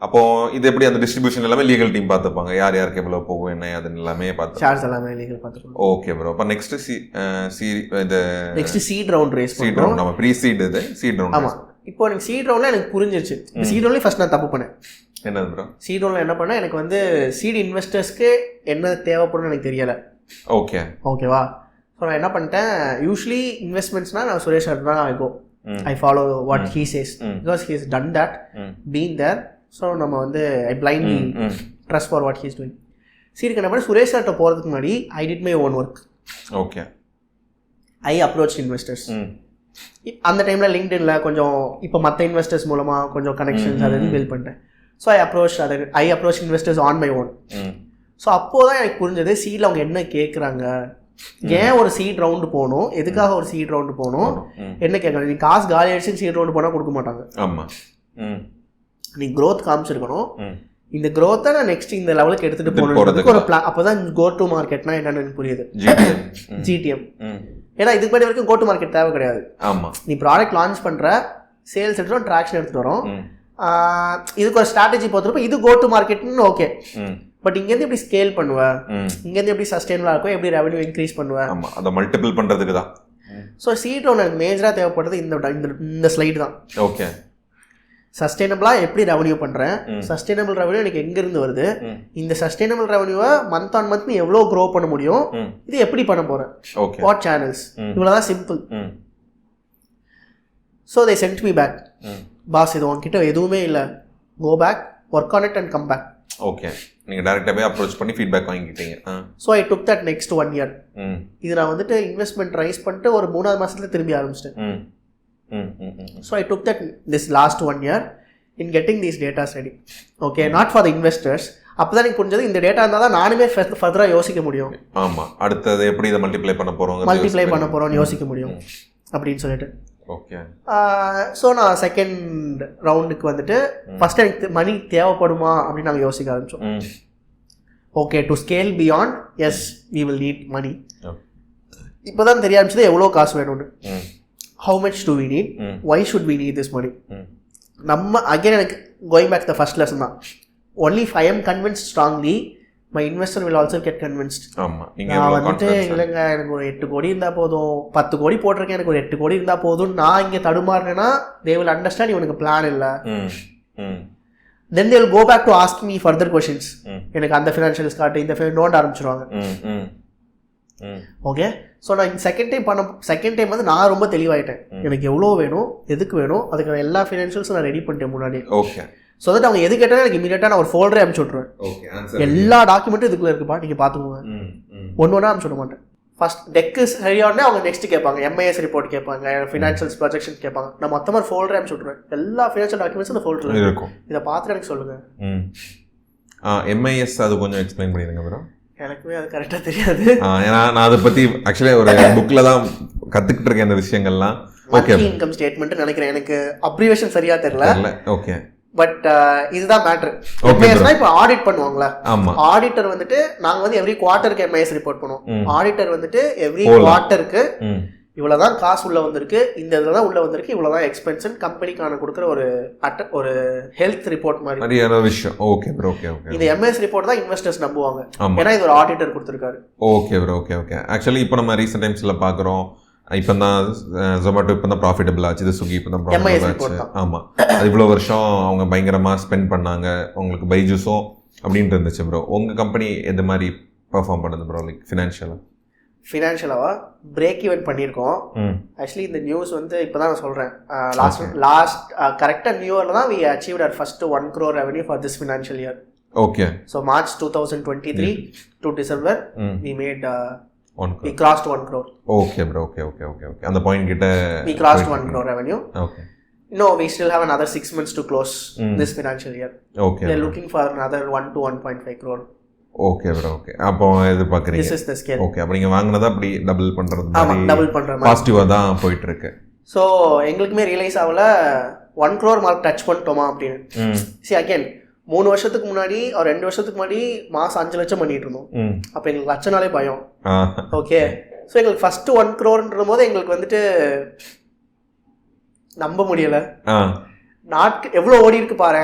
அப்போ இது எப்படி அந்த டிஸ்ட்ரிபியூஷன் எல்லாமே லீகல் டீம் பார்த்துப்பாங்க, யார் யாருக்கு எவ்வளோ போகும் என்ன அது எல்லாமே பார்த்து சார்ஜ் எல்லாமே லீகல் பார்த்துருக்கோம். Okay bro. அப்போ next seed round raise seed round. நம்ம ப்ரீ சீட் இது சீட் ரவுண்ட். ஆமாம், இப்போ எனக்கு சீட் ரவுண்டில் எனக்கு புரிஞ்சிருச்சு. சீட் ரவுண்ட்லேயே ஃபர்ஸ்ட் நான் தப்பு பண்ணேன். என்னது ப்ரோ? சீட் ரவுண்டில் என்ன பண்ணேன், எனக்கு வந்து சீட் இன்வெஸ்டர்ஸ்க்கு என்ன தேவைப்படும்னு எனக்கு தெரியலை. ஓகேவா? ஸோ நான் என்ன பண்ணிட்டேன், யூஸ்வலி இன்வெஸ்ட்மெண்ட்ஸ்னால் நான் சுரேஷ் தான் I follow what he says because he is done that, been there. So நம்ம வந்து I blindly trust for what he is doing. சீருக்கு என்ன பண்ண, சுரேஷ் சார்ட்ட போகிறதுக்கு முன்னாடி I did my own work. Okay, I approach investors. அந்த டைமில் லிங்க்டின்ல கொஞ்சம் இப்போ மற்ற இன்வெஸ்டர்ஸ் மூலமாக கொஞ்சம் கனெக்ஷன்ஸ் அதை பில்ட் பண்ணிட்டேன். So I approach investors on my own. So அப்போது தான் எனக்கு புரிஞ்சது சீடில் அவங்க என்ன கேட்குறாங்க, ஏன் ஒரு சீட் ரவுண்டு போகணும், எதுக்காக ஒரு சீட் ரவுண்டு போகணும், என்ன கேட்கணும். நீ காசு காலி ஆயிடுச்சுன்னு சீட் ரவுண்டு போனால் கொடுக்க மாட்டாங்க. ஆமாம், நீ க்ரோத் காமிச்சிருக்கணும். இந்த க்ரோத்தை நான் நெக்ஸ்ட் இந்த லெவலுக்கு எடுத்துகிட்டு போகணுன்றதுக்கு ஒரு பிளான். அப்போ தான் கோ டு மார்க்கெட்னா என்னன்னு புரியுது. ஜிடிஎம். ஏன்னா இதுக்கு முன்னாடி வரைக்கும் கோ டு மார்க்கெட் தேவை கிடையாது. ஆமாம், நீ ப்ராடக்ட் லான்ச் பண்ணுற, சேல்ஸ் எடுத்துகிட்டு ட்ராக்ஷன் எடுத்துகிட்டு வரோம், இதுக்கு ஒரு ஸ்ட்ராட்டஜி பார்த்துருப்போம், இது கோ டு மார்க்கெட்னு ஓகே. பட் இங்கேருந்து எப்படி ஸ்கேல் பண்ணுவேன், ம். இங்கேருந்து எப்படி சஸ்டெயினபிளாக இருக்கும், எப்படி ரெவன்யூ இன்க்ரீஸ் பண்ணுவேன். ஆமா, அதை மல்டிபிள் பண்றதுக்கு தான். ஸோ சீட் ரவுண்ட் எனக்கு மேஜராக தேவைப்படுறது இந்த ஸ்லைடு தான். ஓகே. சஸ்டெயினபிளாக எப்படி ரெவன்யூ பண்ணுறேன், சஸ்டெயினபிள் ரெவன்யூ எனக்கு எங்கேருந்து வருது, இந்த சஸ்டெயினபிள் ரெவன்யூவை மந்த் ஆன் மந்த் எவ்வளோ க்ரோ பண்ண முடியும், இது எப்படி பண்ண போகிறேன், ஓகே. வாட் சேனல்ஸ், இவ்வளோதான் simple. So they send me back, boss இது உங்ககிட்ட எதுவுமே இல்லை, go back, work on it and come back. Okay, நீங்கள் டேரெக்டாக போய் அப்ரோச் பண்ணி ஃபீட்பேக் வாங்கிக்கிட்டீங்க. So I took that next 1 year. இது நான் வந்துட்டு இன்வெஸ்ட்மெண்ட் ரைஸ் பண்ணிட்டு ஒரு 3வது மாதத்துல திரும்பி ஆரம்பிச்சிட்டேன். So I took that this last 1 year in getting these datas ready. Okay, not for the investors. அப்போ தான் எனக்கு புரிஞ்சது இந்த டேட்டா இருந்தால் தான் நானுமே ஃபர்தராக யோசிக்க முடியும். ஆமாம், அடுத்தது எப்படி இதை மல்டிப்ளை பண்ண போகிறோம்னு யோசிக்க முடியும் அப்படின்னு சொல்லிட்டு. ஓகே. ஸோ நான் செகண்ட் ரவுண்டுக்கு வந்துட்டு ஃபர்ஸ்ட் எனக்கு மணி தேவைப்படுமா அப்படின்னு நாங்கள் யோசிக்க ஆரம்பித்தோம். Okay, to scale beyond, yes we will need money. இப்போ தான் தெரிய ஆரம்பிச்சது எவ்வளோ காசு வேணும்னு. How much do we need, why should we need this money. நம்ம அகைன் எனக்கு going back the first lesson தான். Only if I am convinced strongly, my investor will also get convinced. நான் வந்துட்டு இல்லைங்க எனக்கு ஒரு 8 கோடி இருந்தால் போதும், 10 கோடி போட்டிருக்கேன், எனக்கு ஒரு 8 கோடி இருந்தால் போதும், நான் இங்கே தடுமாறுறேன்னா தே வில் அண்டர்ஸ்டாண்ட் இவனுக்கு பிளான் இல்லை. Then they will go back to ask me further questions. எனக்கு அந்த ஃபினான்ஷியல்ஸ் காட்டு, இந்த நோட் ஆரம்பிச்சிருவாங்க. ஓகே, ஸோ நான் செகண்ட் டைம் வந்து நான் ரொம்ப தெளிவாயிட்டேன். எனக்கு எவ்வளோ வேணும், எதுக்கு வேணும், அதுக்கான எல்லா ஃபினான்ஷியல்ஸும் நான் ரெடி பண்ணிட்டேன் முன்னாடி. ஓகே. ஸோ தட் அவங்க எது கேட்டாலும் எனக்கு இமீடியட்டாக நான் ஒரு ஃபோல்டரே அனுப்பிச்சு விட்ருவேன். எல்லா டாக்குமெண்ட்டும் இதுக்குள்ளே இருக்குப்பா, நீங்கள் பார்த்துக்கோங்க. ஒன்று அனுப்பிச்சு விட மாட்டேன். ஃபர்ஸ்ட் டெக்கு சரியானே அவங்க நெக்ஸ்ட் கேட்பாங்க, எம்ஐஎஸ் ரிப்போர்ட் கேட்பாங்க, ஃபினான்ஷியல்ஸ் ப்ரொஜெக்ஷன் கேட்பாங்க. நான் மொத்தமாக ஃபோல்டரே அனுப்பிச்சு விட்ருவேன். எல்லா ஃபினான்ஷியல் டாக்குமெண்ட்ஸும் இந்த ஃபோல்டரில் இருக்கும். இதை பார்த்துட்டு எனக்கு சொல்லுங்கள். எம்ஐஎஸ் அது கொஞ்சம் எக்ஸ்பிளைன் பண்ணிடுங்க ப்ரோ. எனக்குமே அது கரெக்டாக தெரியாது. ஏன்னா நான் அதை பற்றி ஆக்சுவலி ஒரு புக்கில் தான் கற்றுக்கிட்டு இருக்கேன் இந்த விஷயங்கள்லாம். ஓகே, இன்கம் ஸ்டேட்மெண்ட் நினைக்கிறேன், எனக்கு அப்ரிவேஷன் சரியா தெரியல. ஓகே, பட் இதுதான் மேட்ரு. இப்போ ஆடிட் பண்ணுவாங்களா, ஆடிட்டர் வந்துட்டு நாங்கள் வந்து எவ்ரி குவார்ட்டருக்கு எம்ஐஎஸ் ரிப்போர்ட் பண்ணுவோம். ஆடிட்டர் வந்துட்டு எவ்ரி குவார்ட்டருக்கு இவ்வளோதான் காசு உள்ள வந்திருக்கு, இந்த இதில் தான் உள்ள வந்திருக்கு, இவ்வளோதான் எக்ஸ்பென்ஸ் கம்பெனிக்கான கொடுக்குற ஒரு ஹெல்த் ரிப்போர்ட் மாதிரி விஷயம். Okay bro, okay okay. இந்த எம்ஐஎஸ் ரிப்போர்ட் தான் இன்வெஸ்டர்ஸ் நம்புவாங்க, ஏன்னா இது ஒரு ஆடிட்டர் கொடுத்துருக்காரு. Okay bro, okay okay. Actually இப்போ நம்ம ரீசெண்ட் டைம்ஸில் பார்க்குறோம், இப்போ தான் ஜொமேட்டோ இப்போ தான் ப்ராஃபிட்டபிள் ஆச்சு, இது ஸ்விக்கி இப்போ தான் ப்ராஃபிட்டபிள் ஆச்சு. ஆமாம், அது இவ்வளோ வருஷம் அவங்க பயங்கரமாக ஸ்பெண்ட் பண்ணாங்க, உங்களுக்கு பைஜூஸும் அப்படின்ட்டு இருந்துச்சு ப்ரோ. உங்கள் கம்பெனி எது மாதிரி பர்ஃபார்ம் பண்ணுது ப்ரோ, லைக் ஃபினான்ஷியலாக பிரேக் ஈவன் பண்ணியிருக்கோம். ஆக்சுவலி இந்த நியூஸ் வந்து இப்போ தான் நான் சொல்கிறேன், லாஸ்ட் கரெக்டாக நியூ இயரில் தான் we achieved our first 1 crore revenue for this financial year. Okay. So March 2023 to December we made we crossed 1 crore. Okay bro, okay. அந்த பாயிண்ட் கிட்ட we crossed 1 crore revenue. Okay. No, we still have another 6 months to close this financial year. Okay. We are looking for another 1 to 1.5 crore. Okay bro, okay. அப்போ இது பாக்குறீங்க. This is the scale. Okay, அப்ப நீங்க வாங்குனத அப்படி double பண்றது மாதிரி. ஆமா, double பண்ற மாதிரி பாசிட்டிவா தான் போயிட்டு இருக்கு. சோ எங்களுக்குமே ரியலைஸ் ஆகல 1 crore மார்க் டச் பண்ணிட்டோமா அப்படின்னு. See again 3 வருஷத்துக்கு முன்னாடி ஒரு 2 வருஷத்துக்கு முன்னாடி மாசம் 5 லட்சம் பண்ணிட்டு இருந்தோம். அப்ப எங்களுக்கு லட்சம்னாலே பயம். ஓகே, ஸோ எங்களுக்கு ஃபர்ஸ்ட் 1 crore போது எங்களுக்கு வந்துட்டு நம்ப முடியல. நாட்கள் எவ்வளோ ஓடி இருக்கு பாரு,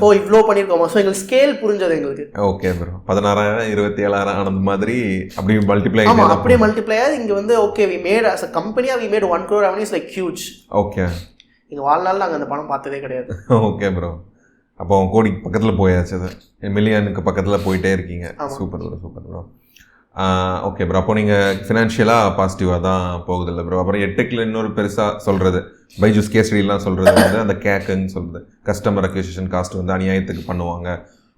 ஓ இவ்வளோ பண்ணியிருக்கோமா. ஸோ எங்களுக்கு ஸ்கேல் புரிஞ்சது எங்களுக்கு. ஓகே ப்ரோ, 16,000 27,000 ஆனது மாதிரி அப்படியே மல்டிப்ளை. ஆமாம், அப்படியே மல்டிப்ளை ஆகுது. இங்கே வந்து okay we made as a கம்பெனியாக we made 1 crore revenue is like huge. Okay, எங்கள் வாழ்நாள் நாங்கள் அந்த பணம் பார்த்ததே கிடையாது. ஓகே ப்ரோ, அப்போ கோடி பக்கத்தில் போயாச்சு, அது மில்லியனுக்கு பக்கத்தில் போயிட்டே இருக்கீங்க. Super bro, super bro. Okay bro, அப்போ நீங்கள் ஃபினான்ஷியலாக பாசிட்டிவாக தான் போகுதில்ல ப்ரோ. அப்புறம் எட்டெக்கில் இன்னொரு பெருசாக சொல்கிறது பைஜூஸ் கேஸ்டடிலாம் சொல்கிறது வந்து அந்த கேக்குன்னு சொல்கிறது கஸ்டமர் அக்விசிஷன் காஸ்ட் வந்து அநியாயத்துக்கு பண்ணுவாங்க.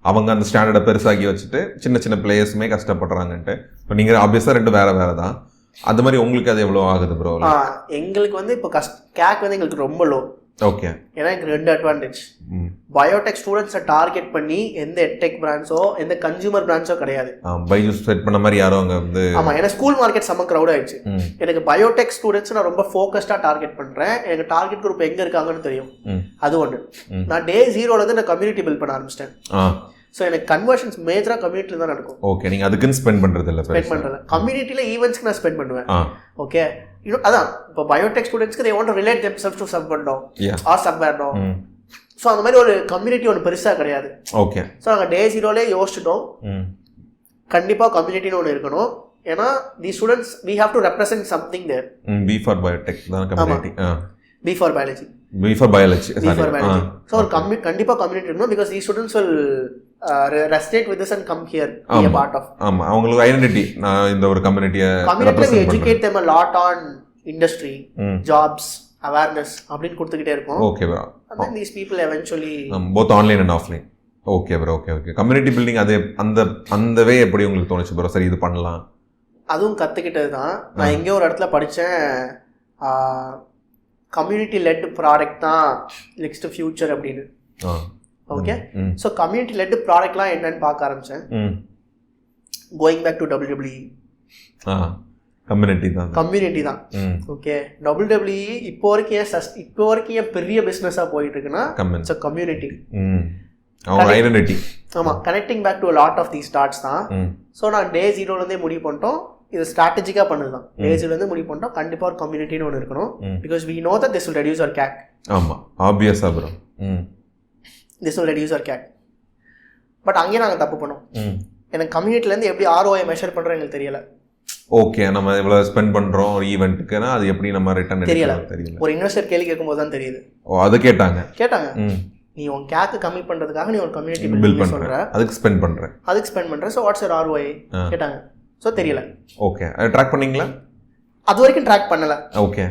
அவங்க அந்த ஸ்டாண்டர்டை பெருசாக்கி வச்சுட்டு சின்ன சின்ன பிளேயர்ஸுமே கஷ்டப்படுறாங்கன்ட்டு. இப்போ நீங்கள் ஆப்வியஸாக ரெண்டு வேறு தான். அது மாதிரி உங்களுக்கு அது எவ்வளோ ஆகுது ப்ரோ? எங்களுக்கு வந்து இப்போ கேக் வந்து எங்களுக்கு ரொம்ப லோ. ஓகே, ஏன்னா எனக்கு 2 அட்வான்டேஜ். பயோடெக் ஸ்டூடெண்ட்ஸை டார்கெட் பண்ணி எந்த எட்டெக் பிரான்ச்சோ எந்த கன்சூமர் பிரான்ச்சோ கிடையாது. பைஜூஸ் செட் பண்ண மாதிரி யாரும் அங்கே வந்து. ஆமாம், ஏன்னா ஸ்கூல் மார்க்கெட் செம்ம க்ரௌட் ஆயிடுச்சு. எனக்கு பயோடெக் ஸ்டூடெண்ட்ஸ் நான் ரொம்ப ஃபோக்கஸ்டாக டார்கெட் பண்ணுறேன். எனக்கு டார்கெட் குரூப் எங்கே இருக்காங்கன்னு தெரியும். அது ஒன்று. நான் டே 0 நான் கம்யூனிட்டி பில்ட் பண்ண ஆரம்பிச்சிட்டேன். ஸோ எனக்கு கன்வர்ஷன்ஸ் மேஜராக கம்யூனிட்டியில் தான் நடக்கும். ஓகே, நீங்கள் அதுக்குன்னு ஸ்பெண்ட் பண்ணுறது இல்லை? ஸ்பெண்ட் பண்ணுறேன். கம்யூனிட்டியில் ஈவெண்ட்ஸ்க்கு நான் ஸ்பெண்ட் பண்ணுவேன். ஓகே, அதான் இப்போ பயோடெக் ஸ்டூடெண்ட்ஸ்க்கு they want to relate themselves to someone or somewhere no. So அந்த மாதிரி ஒரு கம்யூனிட்டி ஒன்று பெருசாக கிடையாது. ஓகே. ஸோ நாங்கள் டே 0லே யோசிச்சிட்டோம் கண்டிப்பாக கம்யூனிட்டின்னு ஒன்று இருக்கணும். ஏன்னா the students we have to represent something there. B for biotech தான் community. B for biology. B for biology. So ஒரு கண்டிப்பாக கம்யூனிட்டி இருக்கணும். Because the students will restate with this and come here be a part of. ஆமா, அவங்களுக்கு identity, நான் இந்த ஒரு கம்யூனிட்டியை கம்யூனிட்டில we educate them a lot on industry, jobs, awareness அப்படின்னு கொடுத்துக்கிட்டே இருக்கோம். Okay bro. And then these people eventually both online and offline. Okay bro. Okay. Community building அது அந்த வே எப்படி உங்களுக்கு தோணுச்சு ப்ரோ? சரி, இது பண்ணலாம். அதுவும் கற்றுக்கிட்டது தான். நான் எங்கேயோ ஒரு இடத்துல படித்தேன், கம்யூனிட்டி லெட் ப்ராடக்ட் தான் நெக்ஸ்ட் ஃபியூச்சர் அப்படின்னு. ஓகே. ஸோ கம்யூனிட்டி லெட் ப்ராடக்ட்லாம் என்னன்னு பார்க்க ஆரம்பித்தேன். Going back to WWE. Community தான். ஓகே. WWE இப்போ வரைக்கும் ஏன் பெரிய பிஸ்னஸாக போயிட்டு இருக்குன்னா இட்ஸ் அ கம்யூனிட்டி. ஐடென்டிட்டி. ஆமாம், connecting back to lot of the starts தான். ஸோ நான் டே 0லேருந்தே முடிவு பண்ணிட்டோம், இது ஸ்ட்ராட்டஜிக்காக பண்ணுது தான். டே 0லேருந்து முடிவு பண்ணிட்டோம் கண்டிப்பாக ஒரு கம்யூனிட்டின்னு ஒன்று இருக்கணும். Because we know that this will reduce our CAC. ஆமாம், ஆப்வியஸாக bro. This will reduce our CAC. But அங்கேயே நாங்கள் தப்பு பண்ணோம். எனக்கு கம்யூனிட்டிலேருந்து எப்படி ROI மெஷர் பண்ணுறோம் எங்களுக்கு தெரியலை. ஓகே, நம்ம இவ்வளோ ஸ்பெண்ட் பண்ணுறோம் ஒரு ஈவெண்ட்டுக்குன்னா அது எப்படி நம்ம ரிட்டர்ன் தெரியல. ஒரு இன்வெஸ்டர் கேள்வி கேட்கும்போது தான் தெரியுது. அது கேட்டாங்க. நீ உன் கேக்கு கம்மி பண்ணுறதுக்காக நீ ஒரு கம்யூனிட்டி பில்ட் பண்ணுற, அதுக்கு ஸ்பெண்ட் பண்ணுறேன். ஸோ வாட்ஸ் யுவர் ROI கேட்டாங்க. ஸோ தெரியல. ஓகே, அது ட்ராக் பண்ணீங்களா? அது வரைக்கும் ட்ராக் பண்ணல. ஓகே.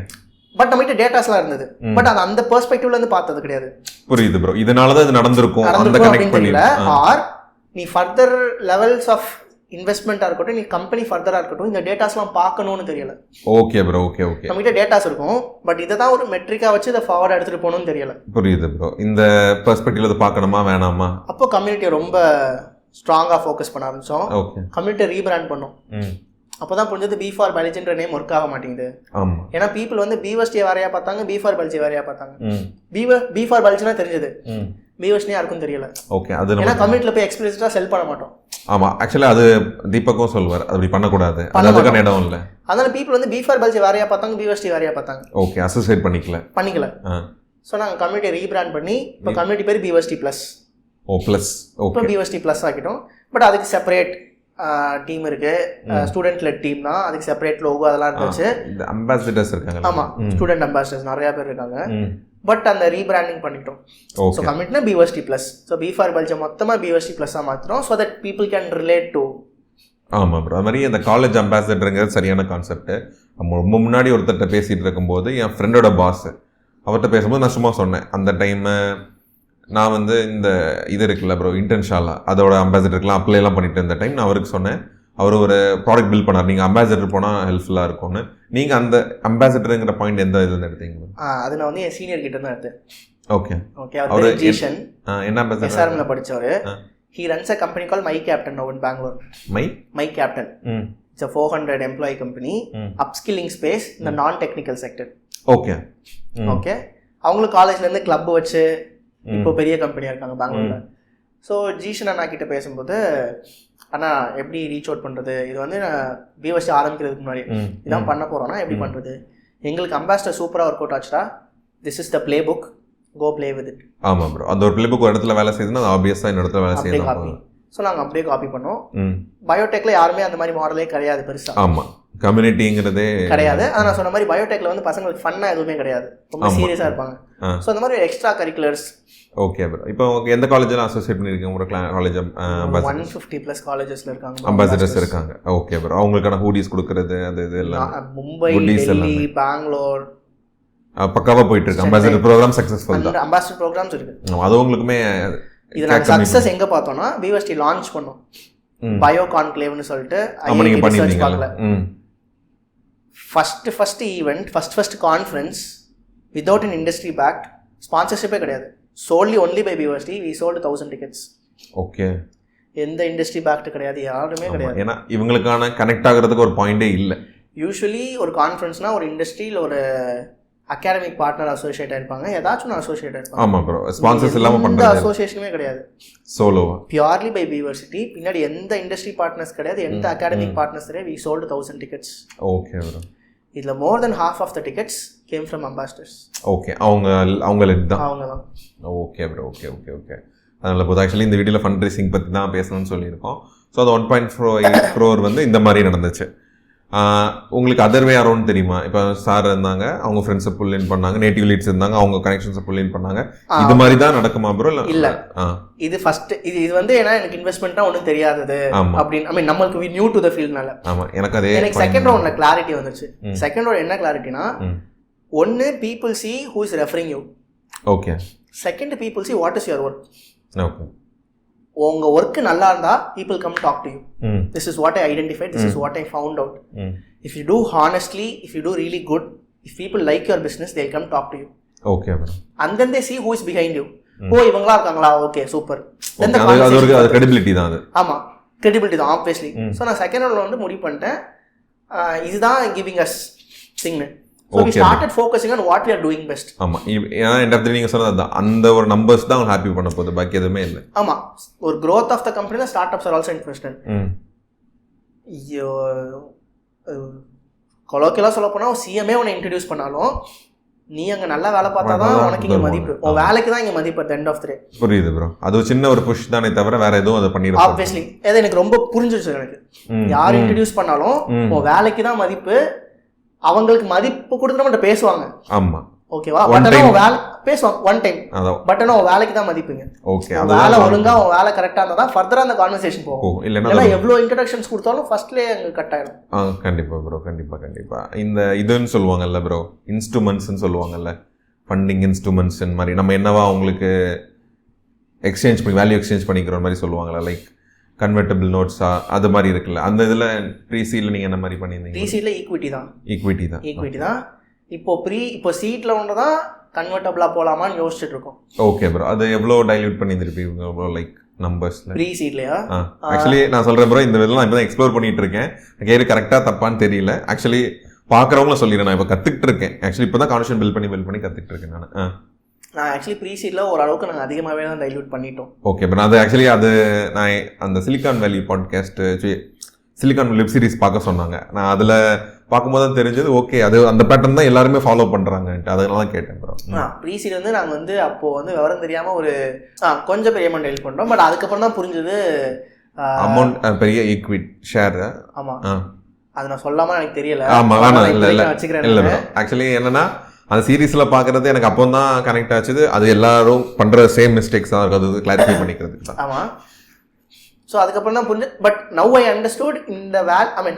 பட் நம்மகிட்ட டேட்டாஸ்லாம் இருந்தது. பட் அது அந்த பெர்ஸ்பெக்டிவ்ல இருந்து பார்த்தது கிடையாது. புரியுது ப்ரோ. இதனால தான் இது நடந்திருக்கும் அந்த கனெக்ட் பண்ணல. ஆர் நீ ஃபர்தர் லெவல்ஸ் ஆஃப் இன்வெஸ்ட்மெண்ட்டாக இருக்கட்டும், நீ கம்பெனி ஃபர்தராக இருக்கட்டும், இந்த டேட்டாஸ்லாம் பார்க்கணும்னு தெரியல. Okay bro. ஓகே. நம்மகிட்ட டேட்டாஸ் இருக்கும், பட் இதை தான் ஒரு மெட்ரிக்காக வச்சு இதை ஃபார்வர்ட் எடுத்துகிட்டு போகணும்னு தெரியல. புரியுது ப்ரோ. இந்த பெர்ஸ்பெக்டிவ்ல இதை பார்க்கணுமா வேணாமா? அப்போ கம்யூனிட்டியை ரொம்ப ஸ்ட்ராங்காக ஃபோக்கஸ் பண்ண ஆரம்பித்தோம். கம்யூனிட்டியை ரீபிராண்ட் பண்ணோம். அப்போ தான் புரிஞ்சது பி ஃபார் பயாலஜின்ற நேம் ஒர்க் ஆக மாட்டேங்குது. ஏன்னா பீப்புள் வந்து பிவஸ்டியை வேறையாக பார்த்தாங்க, பி ஃபார் பயாலஜி வேறையாக பார்த்தாங்க. பி ஃபார் பயாலஜினா தெரிஞ்சது, பிவஸ்டினே யாருக்கும் தெரியல. ஓகே. அது ஏன்னா கம்யூனிட்டியில் போய் எக்ஸ்பிளிசிட்டாக செல் பண்ண மாட்டோம். ஆமாம், ஆக்சுவலாக அது தீபக்கும் சொல்வார், அப்படி பண்ணக்கூடாது, அதுக்கான இடம் இல்லை. அதனால பீப்புள் வந்து பி ஃபார் பயாலஜி வேறையாக பார்த்தாங்க, பிவஸ்டி வேறையாக பார்த்தாங்க. ஓகே, அசோசியேட் பண்ணிக்கல. ஸோ நாங்கள் கம்யூனிட்டியை ரீபிராண்ட் பண்ணி இப்போ கம்யூனிட்டி பேர் பிவஸ்டி ப்ளஸ். ப்ளஸ். இப்போ பிவஸ்டி ப்ளஸ் ஆக்கிட்டோம். பட் அதுக்கு செப்பரேட் டீம் இருக்கு, ஸ்டூடெண்ட் லெட் டீம் தான். அதுக்கு செப்பரேட் லோகோ அதெல்லாம் இருந்துச்சு. அம்பாசிடர்ஸ் இருக்காங்க. ஆமாம், ஸ்டூடெண்ட் அம்பாசிடர்ஸ் நிறைய பேர் இருக்காங்க. பட் அந்த ரீபிராண்டிங் பண்ணிட்டோம். ஸோ கம்யூனிட்டினா பிவஸ்டி plus. So B for biology மொத்தமாக பிவஸ்டி ப்ளஸ்ஸாக மாற்றுறோம். So that people can relate to. ஆமாம் ப்ரோ. அது மாதிரி அந்த காலேஜ் அம்பாசிடருங்கிறது சரியான கான்செப்ட். நம்ம ரொம்ப முன்னாடி ஒருத்தர்கிட்ட பேசிகிட்டு இருக்கும்போது என் ஃப்ரெண்டோட பாஸ் அவர்கிட்ட பேசும்போது நான் சும்மா சொன்னேன், அந்த டைமு நான் வந்து இந்த இது இருக்குல்ல ப்ரோ, இன்டர்ன்ஷாலா அதோட அம்பாசிடருக்குலாம் அப்ளைலாம் பண்ணிட்டு இருந்த டைம் நான் அவருக்கு சொன்னேன். அவர் ஒரு ப்ராடக்ட் பில்ட் பண்ணார், நீங்கள் அம்பாசிடர் போனால் ஹெல்ப்ஃபுல்லாக இருக்கும்னு. நீங்கள் அந்த அம்பாசிடருங்கிற பாயிண்ட் எந்த இதுன்னு எடுத்தீங்க? அது நான் வந்து என் சீனியர் கிட்ட தான் எடுத்தேன். ஓகே. அவர் ஜீஷன், என்ன அம்பாசிடர்? SRMல படித்தவர். He runs a company called My Captain now in Bangalore. My Captain. It's a 400 employee company, upskilling space in the non-technical sector. Okay. அவங்களுக்கு காலேஜ்லேருந்து கிளப் வச்சு இப்போ பெரிய கம்பெனியாக இருக்காங்க பெங்களூரில். ஸோ ஜீஷன் அண்ணா கிட்ட பேசும்போது, அண்ணா எப்படி ரீச் அவுட் பண்ணுறது, இது வந்து நான் பிவஸ்டி ஆரம்பிக்கிறதுக்கு முன்னாடி இதான் பண்ண போகிறோன்னா எப்படி பண்ணுறது, எங்களுக்கு அம்பாசிடர் சூப்பராக ஒர்க் அவுட் ஆச்சுடா, this is the play book, go play with it. ஆமாம் ப்ரோ. அந்த ஒரு பிளே புக் ஒரு இடத்துல வேலை செய்யுதுன்னா அது ஆப்வியஸாக இந்த இடத்துல வேலை செய்யணும். காப்பி. ஸோ நாங்கள் அப்படியே காப்பி பண்ணோம். பயோடெக்கில் யாருமே அந்த மாதிரி மாடலே கிடையாது பெருசாக. ஆமாம், கம்யூனிட்டிங்கிறதே கிடையாது. அதை நான் சொன்ன மாதிரி பயோடெக்கில் வந்து பசங்களுக்கு ஃபன்னாக எதுவுமே கிடையாது, ரொம்ப சீரியஸாக இருப்பாங்க. ஸோ அந்த மாதிரி எக்ஸ்ட்ரா கரிக்குலர்ஸ். Okay bro. இப்போ எந்த காலேஜில் அசோசியேட் பண்ணியிருக்கீங்க? ஒரு காலேஜ் 150+ காலேஜஸ்ல இருக்காங்க, அம்பாசிடர்ஸ் இருக்காங்க. Okay bro. அவங்களுக்கான ஹூடிஸ் கொடுக்கறது அது இது எல்லாம் மும்பை, டெல்லி, பெங்களூர் பக்காவாக போயிட்டு இருக்கு. அம்பாசிடர் ப்ரோக்ராம் சக்ஸஸ்ஃபுல் தான். அம்பாசிடர் ப்ரோக்ராம்ஸ் இருக்கு. அது உங்களுக்குமே இது நாங்கள் சக்ஸஸ் எங்கே பார்த்தோம்னா பிவஸ்டி லான்ச் பண்ணோம், பயோ கான்க்ளேவ்னு சொல்லிட்டு. நீங்கள் பண்ணியிருந்தீங்களா? First event, first conference without an industry back, ஸ்பான்சர்ஷிப்பே கிடையாது, solely only by BUSD, we sold 1000 tickets. Okay. எந்த இண்டஸ்ட்ரி பேக்ட் கிடையாது, யாருமே கிடையாது. ஏன்னா இவங்களுக்கான கனெக்ட் ஆகிறதுக்கு ஒரு பாயிண்டே இல்லை. யூஸ்வலி ஒரு கான்ஃபரன்ஸ்னா ஒரு இண்டஸ்ட்ரியில் ஒரு அகாடமிக் பார்ட்னர் அசோசியேட் ஆயிருப்பாங்க, ஏதாச்சும் நான் அசோசியேட் ஆயிருப்பாங்க. ஆமாம் ப்ரோ. ஸ்பான்சர்ஸ் இல்லாமல் பண்ணுறது அசோசியேஷனுமே கிடையாது, சோலோவா பியூர்லி பை பியூவர்சிட்டி. பின்னாடி எந்த இண்டஸ்ட்ரி பார்ட்னர்ஸ் கிடையாது, எந்த அகாடமிக் பார்ட்னர்ஸ் கிடையாது. we sold 1000 tickets. Okay bro. இதில் more than half of the tickets came from ambassadors. Okay, அவங்களுக்கு தான். அவங்க தான். Okay bro, okay okay okay. அதனால் போது ஆக்சுவலி இந்த வீடியோவில் ஃபண்ட் ரைசிங் பற்றி தான் பேசணும்னு சொல்லியிருக்கோம். ஸோ அது 1.4 crore வந்து இந்த மாதிரி நடந்துச்சு. உங்களுக்கு அதர்வே யாரோன்னு தெரியுமா? இப்போ சார் இருந்தாங்க, அவங்க ஃப்ரெண்ட்ஸை புல் இன் பண்ணாங்க, நேட்டிவ் லீட்ஸ் இருந்தாங்க, அவங்க கனெக்ஷன்ஸை புல் இன் பண்ணாங்க. இது மாதிரி தான் நடக்குமா ப்ரோ? இல்லை, இது ஃபர்ஸ்ட் இது வந்து ஏன்னா எனக்கு இன்வெஸ்ட்மெண்ட்னா ஒன்றும் தெரியாதது அப்படின்னு. ஐ மீன் நம்மளுக்கு நியூ டு த ஃபீல்ட்னால. ஆமாம், எனக்கு செகண்ட் ரவுண்ட்ல கிளாரிட்டி வந்துச்சு. செகண்ட் ரவுண்ட் என்ன கிளாரிட்டினா, ஒன்று people see who is referring you. Okay. Second people see what is your work. Okay. உங்க ஒர்க் நல்லா இருந்தா people come talk to you. This is what I identified, this is what I found out. If you do honestly, if you do really good, if people like your business, they'll come talk to you. Okay bro. And then they see who is behind you. ஓ இவங்களா இருக்காங்களா, okay super. அது credibility தான். அது ஆமா, credibility தான் obviously. So நான் second ரவுண்ட்ல வந்து முடிவு பண்ணிட்டேன், இதுதான் giving us thing. So we started focusing on what we are doing best. ஆமா, ஏன்னா end of the day நீங்க சொன்னது அந்த ஒரு நம்பர்ஸ் தான் உங்களுக்கு ஹாப்பி பண்ண போகுது, பாக்கி எதுவுமே இல்லை. ஆமா, ஒரு growth of the company the startups are also interested. கொலோக்கியலா சொல்ல போனா சிஎம்ஏ உன்னை இன்ட்ரடியூஸ் பண்ணாலும் நீ அங்க நல்லா வேலை பார்த்தா தான் உனக்கு இங்க மதிப்பு, உன் வேலைக்கு தான் இங்க மதிப்பு at the end of the day. புரியுது ப்ரோ. அது சின்ன ஒரு புஷ் தானே தவிர வேற எதுவும் அதை பண்ணிட obviously அது எனக்கு ரொம்ப புரிஞ்சிருச்சு. எனக்கு யார் இன்ட்ரடியூஸ் பண்ணாலும் உன் வேலைக்கு தான் மதிப்பு, அவங்களுக்கு மதிப்பு கொடுத்து நம்ம பேசுவாங்க. ஆமா, ஓகேவா? பட் ஆனா வேலை பேசுவாங்க ஒன் டைம், பட் ஆனா வேலைக்கு தான் மதிப்புங்க. ஓகே, வேலை ஒழுங்கா வேலை கரெக்டா இருந்தா தான் ஃபர்தரா அந்த கான்வர்சேஷன் போகும். இல்லனா எவ்வளவு இன்ட்ரோடக்ஷன்ஸ் கொடுத்தாலும் ஃபர்ஸ்ட்லயே அங்க கட் ஆயிடும். கண்டிப்பா ப்ரோ, கண்டிப்பா கண்டிப்பா. இந்த இதுன்னு சொல்லுவாங்கல்ல ப்ரோ, இன்ஸ்ட்ருமெண்ட்ஸ்னு சொல்லுவாங்கல்ல, ஃபண்டிங் இன்ஸ்ட்ருமெண்ட்ஸ் மாதிரி நம்ம என்னவா உங்களுக்கு எக்ஸ்சேஞ்ச் பண்ணி வேல்யூ எக்ஸ்சேஞ்ச் பண்ணிக்கிற மாதிரி சொல்லுவாங்கல்ல, லைக் கன்வெர்ட்டபிள் நோட்ஸா அது மாதிரி இருக்குல்ல, அந்த இதில் ப்ரீசீடில் நீங்கள் என்ன மாதிரி பண்ணியிருந்தீங்க? ப்ரீசீடில் ஈக்விட்டி தான். ஈக்விட்டி தான். இப்போ சீட்டில் ஒன்று தான் கன்வெர்ட்டபிளாக போகலாமான்னு யோசிச்சுட்டு இருக்கோம். Okay bro. அது எவ்வளோ டைல்யூட் பண்ணியிருப்பீங்க ப்ரோ, லைக் நம்பர்ஸில்? ப்ரீசீட்லையா? ஆக்சுவலி நான் சொல்கிறேன் ப்ரோ, இந்த இதெல்லாம் நான் இப்போ தான் எக்ஸ்ப்ளோர் பண்ணிட்டு இருக்கேன். எனக்கு கரெக்டாக தப்பான்னு தெரியல. ஆக்சுவலி பார்க்குறவங்களும் சொல்லிடுறேன், நான் இப்போ கற்றுக்கிட்டு இருக்கேன். ஆக்சுவலி இப்போ தான் கான்வர்சேஷன் பில்ட் பண்ணி கற்றுக்கிட்டு இருக்கேன் நான் ஆக்சுவலி ப்ரீசீடில் ஓரளவுக்கு நாங்கள் அதிகமாகவே தான் டைல்யூட் பண்ணிட்டோம். ஓகே, இப்போ நான் நான் அந்த சிலிக்கான் வேலி பாட்காஸ்ட் சிலிக்கான் வெப் சீரிஸ் பார்க்க சொன்னாங்க. நான் அதில் பார்க்கும்போது தான் தெரிஞ்சது, ஓகே அது அந்த பேட்டர்ன் தான் எல்லாருமே ஃபாலோ பண்ணுறாங்கன்ட்டு, அதனால தான் கேட்டேன் ப்ரோ. ப்ரீசீட் வந்து நாங்கள் வந்து அப்போது வந்து விவரம் தெரியாமல் ஒரு கொஞ்சம் பெரிய அமௌண்ட் ஹெல்ப் பண்ணுறோம். பட் அதுக்கப்புறம் தான் புரிஞ்சது அமௌண்ட் பெரிய ஈக்விட் ஷேர். ஆமாம், அது நான் சொல்லாமல் எனக்கு தெரியல. ஆமாம், வேணாம், இல்லை வச்சுக்கிறேன். இல்லை ப்ரோ, ஆக்சுவலி என்னன்னா அந்த சீரீஸில் பார்க்குறது எனக்கு அப்போ தான் கனெக்ட் ஆச்சுது. அது எல்லாரும் பண்ணுற சேம் மிஸ்டேக்ஸ் தான் இருக்குது, அது கிளாரிஃபை பண்ணிக்கிறதுக்கு தான். ஆமாம். ஸோ அதுக்கப்புறம் தான் புரிஞ்சு. பட் நவ் ஐ அண்டர்ஸ்டுட் இந்த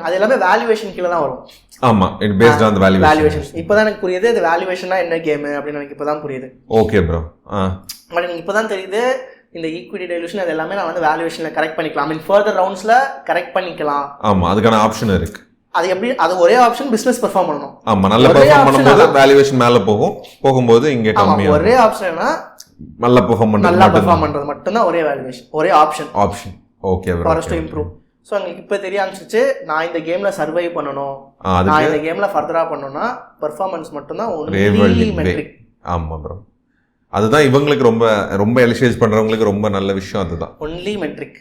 அது எல்லாமே வேல்யூவேஷன் கீழே தான் வரும். ஆமாம், it based on the valuation. இப்போ தான் எனக்கு புரியுது இது வேல்யூவேஷனா என்ன கேம் அப்படின்னு எனக்கு இப்போ தான் புரியுது. Okay bro. பட் எனக்கு இப்போ தான் தெரியுது இந்த ஈக்விட்டி டைலூஷன் அது எல்லாமே நான் வந்து வேல்யூவேஷனில் கரெக்ட் பண்ணிக்கலாம். ஐ மீன் ஃபர்தர் ரவுண்ட்ஸில் கரெக்ட் பண்ணிக்கலாம். ஆமாம், அதுக்கான ஆப்ஷன் இருக்கு. அது எப்படி? அது ஒரே ஆப்ஷன், பிசினஸ் பெர்ஃபார்ம் பண்ணணும். ஆமா, நல்ல பெர்ஃபார்ம் பண்ணும்போது வேல்யூவேஷன் மேல போகும்போது இங்க கம்மியா. ஒரே ஆப்ஷன்னா நல்ல பெர்ஃபார்ம் பண்றது மட்டும் தான் ஒரே வேல்யூவேஷன், ஒரே option. Okay bro. For us to improve. So எங்களுக்கு இப்போ தெரிய ஆரம்பிச்சிச்சு, நான் இந்த கேம்ல சர்வை பண்ணணும், நான் இந்த கேம்ல ஃபர்தரா பண்ணணும்னா பெர்ஃபார்மன்ஸ் மட்டும் தான் ஒன்லி மெட்ரிக். ஆமா ப்ரோ, அதுதான் இவங்களுக்கு ரொம்ப ரொம்ப எலிஷியேட் பண்றவங்களுக்கு ரொம்ப நல்ல விஷயம், அதுதான் ஒன்லி மெட்ரிக்.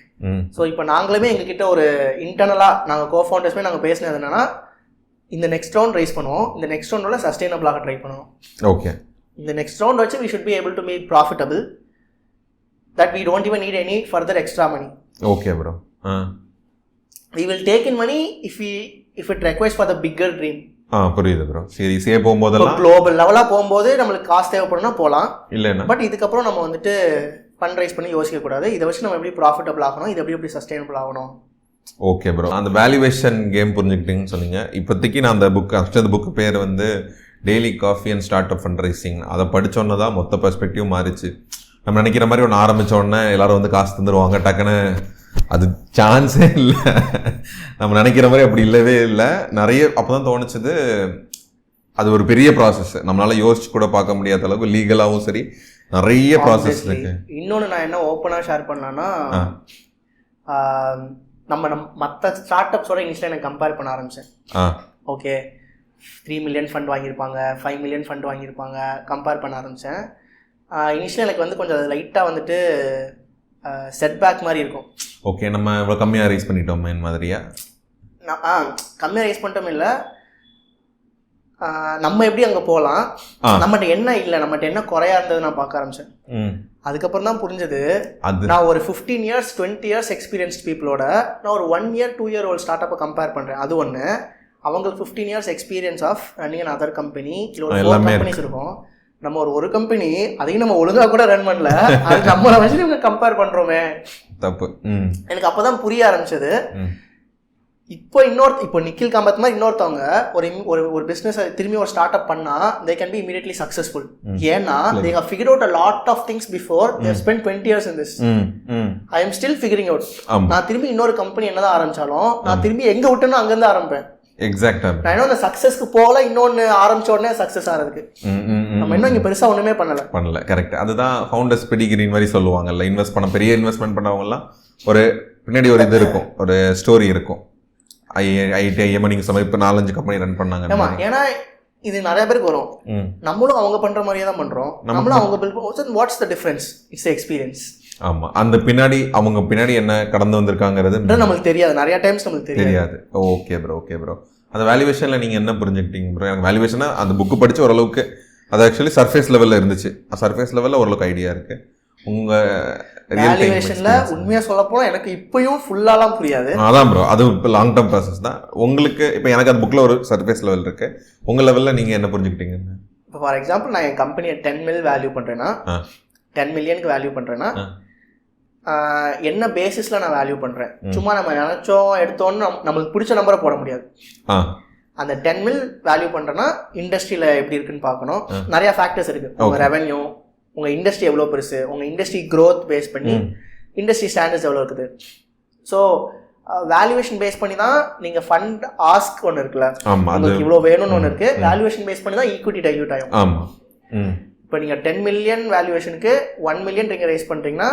ஸோ இப்போ நாங்களுமே எங்ககிட்ட ஒரு இன்டர்னலாக நாங்கள் கோஃபவுண்டர்ஸ்மே நாங்கள் பேசினது என்னன்னா, இந்த நெக்ஸ்ட் ரவுண்ட் ரைஸ் பண்ணுவோம், இந்த நெக்ஸ்ட் ரவுண்டோட சஸ்டைனபிளாக ட்ரை பண்ணுவோம். ஓகே, இந்த நெக்ஸ்ட் ரவுண்ட் வச்சு we should be able to make profitable that we don't even need any further extra money. Okay bro. We will take in money if it requires for the bigger dream. புரியுது bro. சீரியஸே போகும்போதெல்லாம் global லெவலாக போகும்போது நம்மளுக்கு காசு தேவைப்படும்னா போகலாம், இல்லைன்னா but இதுக்கப்புறம் நம்ம வந்துட்டு ஃபண்ட் ரைஸ் பண்ணி யோசிக்கக்கூடாது. இதை வச்சு நம்ம எப்படி ப்ராஃபிட்டபிள் ஆகணும், இது எப்படி சஸ்டைனபிள் ஆகணும். Okay bro. அந்த வேல்யூவேஷன் கேம் புரிஞ்சுக்கிட்டீங்கன்னு சொன்னீங்க. இப்போதைக்கு நான் அந்த புக்கு பேர் வந்து daily coffee and start up fund raising. அதை படித்தோன்னே தான் மொத்த பெர்ஸ்பெக்டிவ் மாறிச்சு. நம்ம நினைக்கிற மாதிரி ஒன்று ஆரம்பித்தோடனே எல்லாரும் வந்து காசு தந்துடுவாங்க டக்குன்னு, அது சான்ஸே இல்லை. நம்ம நினைக்கிற மாதிரி அப்படி இல்லவே இல்லை. நிறைய அப்போ தான் தோணுச்சுது, அது ஒரு பெரிய ப்ராசஸ், நம்மளால் யோசிச்சு கூட பார்க்க முடியாத அளவுக்கு லீகலாகவும் சரி நிறைய ப்ராசஸ் இருக்கு. இன்னொன்று நான் என்ன ஓப்பனாக ஷேர் பண்ணலான்னா, நம்ம மற்ற ஸ்டார்ட் அப்ஸோட இனிஷியலாக எனக்கு கம்பேர் பண்ண ஆரம்பித்தேன். ஓகே, 3 மில்லியன் ஃபண்ட் வாங்கியிருப்பாங்க, 5 மில்லியன் ஃபண்ட் வாங்கியிருப்பாங்க, கம்பேர் பண்ண ஆரம்பித்தேன். இனிஷியலாக எனக்கு வந்து கொஞ்சம் லைட்டாக வந்துட்டு செட்பேக் மாதிரி இருக்கும். ஓகே, நம்ம இவ்வளோ கம்மியாக ரைஸ் பண்ணிட்டோம் மாதிரியா? கம்மியாக ரைஸ் பண்ணிட்டோம் இல்லை, நம்ம எப்படி அங்கே போகலாம், நம்மகிட்ட என்ன இல்லை, நம்மகிட்ட என்ன குறையா இருந்தது நான் பார்க்க ஆரம்பித்தேன். அதுக்கப்புறம் தான் புரிஞ்சது, நான் ஒரு 15 இயர்ஸ் 20 இயர்ஸ் எக்ஸ்பீரியன்ஸ்ட் பீப்புளோட நான் ஒரு 1 இயர் 2 இயர் ஓல்ட் ஸ்டார்ட் அப்பை கம்பேர் பண்ணுறேன். அது ஒன்று. அவங்களுக்கு 15 years experience of running an other company, இல்லை ஒரு 4 கம்பெனிஸ் இருக்கும். நம்ம ஒரு கம்பெனி, அதையும் நம்ம ஒழுங்காக கூட ரன் பண்ணல, அது நம்மளை வச்சு நம்ம கம்பேர் பண்ணுறோமே, தப்பு. எனக்கு அப்போ தான் புரிய ஆரம்பிச்சது. இப்போ நிக்கில் காமத் மாதிரி இன்னொருத்தவங்க ஒரு பிஸ்னஸ் திரும்பி ஒரு ஸ்டார்ட் அப் பண்ணா they can be immediately successful. ஏன்னா they have figured out a lot of things before they have spent 20 years in this. I am still figuring out. நான் திரும்பி இன்னொரு கம்பெனி என்னதான் ஆரம்பிச்சாலும் நான் திரும்பி எங்க விட்டேனோ அங்கிருந்து ஆரம்பிப்பேன். எக்ஸாக்டா. நான் இன்னும் அந்த சக்சஸ்க்கு போல இன்னொன்னு ஆரம்பிச்ச உடனே சக்சஸ் ஆகிறதுக்கு நம்ம இன்னும் இங்க பெருசா ஒண்ணுமே பண்ணல. கரெக்ட். அதுதான் ஃபவுண்டர்ஸ் பெடிகிரி மாதிரி சொல்லுவாங்கல்ல. பெரிய இன்வெஸ்ட்மெண்ட் பண்ணவங்க எல்லாம் ஒரு பின்னாடி ஒரு இது இருக்கும், ஒரு ஸ்டோரி இருக்கும். ஐஎம் நீங்க சொன்ன இப்போ 4-5 கம்பெனி ரன் பண்ணாங்க. ஆமா, ஏன்னா இது நிறைய பேருக்கு வரும். நம்மளும் அவங்க பண்ற மாதிரியே தான் பண்றோம், நம்மளும் அவங்க. What's the difference? It's experience. ஆமா, அந்த அவங்க பின்னாடி என்ன கடந்து வந்திருக்காங்கிறது நமக்கு தெரியாது. நிறைய டைம்ஸ் நமக்கு தெரியாது. Okay bro. அந்த வேல்யூவேஷன்ல நீங்க என்ன புரிஞ்சுக்கிட்டீங்க ப்ரோ? எனக்கு வேல்யூவேஷனா அந்த புக்கு படிச்சு ஓரளவுக்கு அது ஆக்சுவலி சர்ஃபேஸ் லெவல்ல இருந்துச்சு. சர்ஃபேஸ் லெவல்ல ஓரளவுக்கு ஐடியா இருக்கு. உங்க வேல்யூவேஷன்ல உண்மையா சொல்ல போனா எனக்கு இப்பயும் ஃபுல்லாலாம் புரியாது. அதான் ப்ரோ, அது இப்போ லாங் டர்ம் ப்ராசஸ் தான். உங்களுக்கு இப்போ எனக்கு அந்த புக்ல ஒரு சர்ஃபேஸ் லெவல் இருக்கு. உங்க லெவல்ல நீங்க என்ன புரிஞ்சுக்கிட்டீங்க? இப்போ ஃபார் எக்ஸாம்பிள் நான் என் கம்பெனியை 10 மில் வேல்யூ பண்றேன்னா, 10 மில்லியனுக்கு வேல்யூ பண்றேன்னா என்ன பேசிஸ்ல நான் வேல்யூ பண்றேன்? சும்மா நம்ம நினைச்சோம் எடுத்தோன்னு நம்மளுக்கு பிடிச்ச நம்பரை போட முடியாது. அந்த 10 மில் வேல்யூ பண்றேன்னா இண்டஸ்ட்ரியில எப்படி இருக்குன்னு பார்க்கணும். நிறைய ஃபேக்டர்ஸ் இருக்கு. உங்க ரெவென்யூ, உங்க இண்டஸ்ட்ரி எவ்வளோ பெருசு, உங்க இண்டஸ்ட்ரி க்ரோத் பேஸ் பண்ணி இண்டஸ்ட்ரி ஸ்டாண்டர்ட்ஸ் எவ்வளோ இருக்குது. ஸோ வேல்யூவேஷன் பேஸ் பண்ணி தான் நீங்க ஃபண்ட் ஆஸ்க் ஒன்று இருக்குல்ல, உங்களுக்கு இவ்வளோ வேணும்னு ஒன்று இருக்கு. வேல்யூவேஷன் பேஸ் பண்ணி தான் ஈக்விட்டி டைல்யூட் ஆகும். இப்போ நீங்க 10 மில்லியன் வேல்யூவேஷனுக்கு 1 மில்லியன் நீங்க ரைஸ் பண்றீங்கன்னா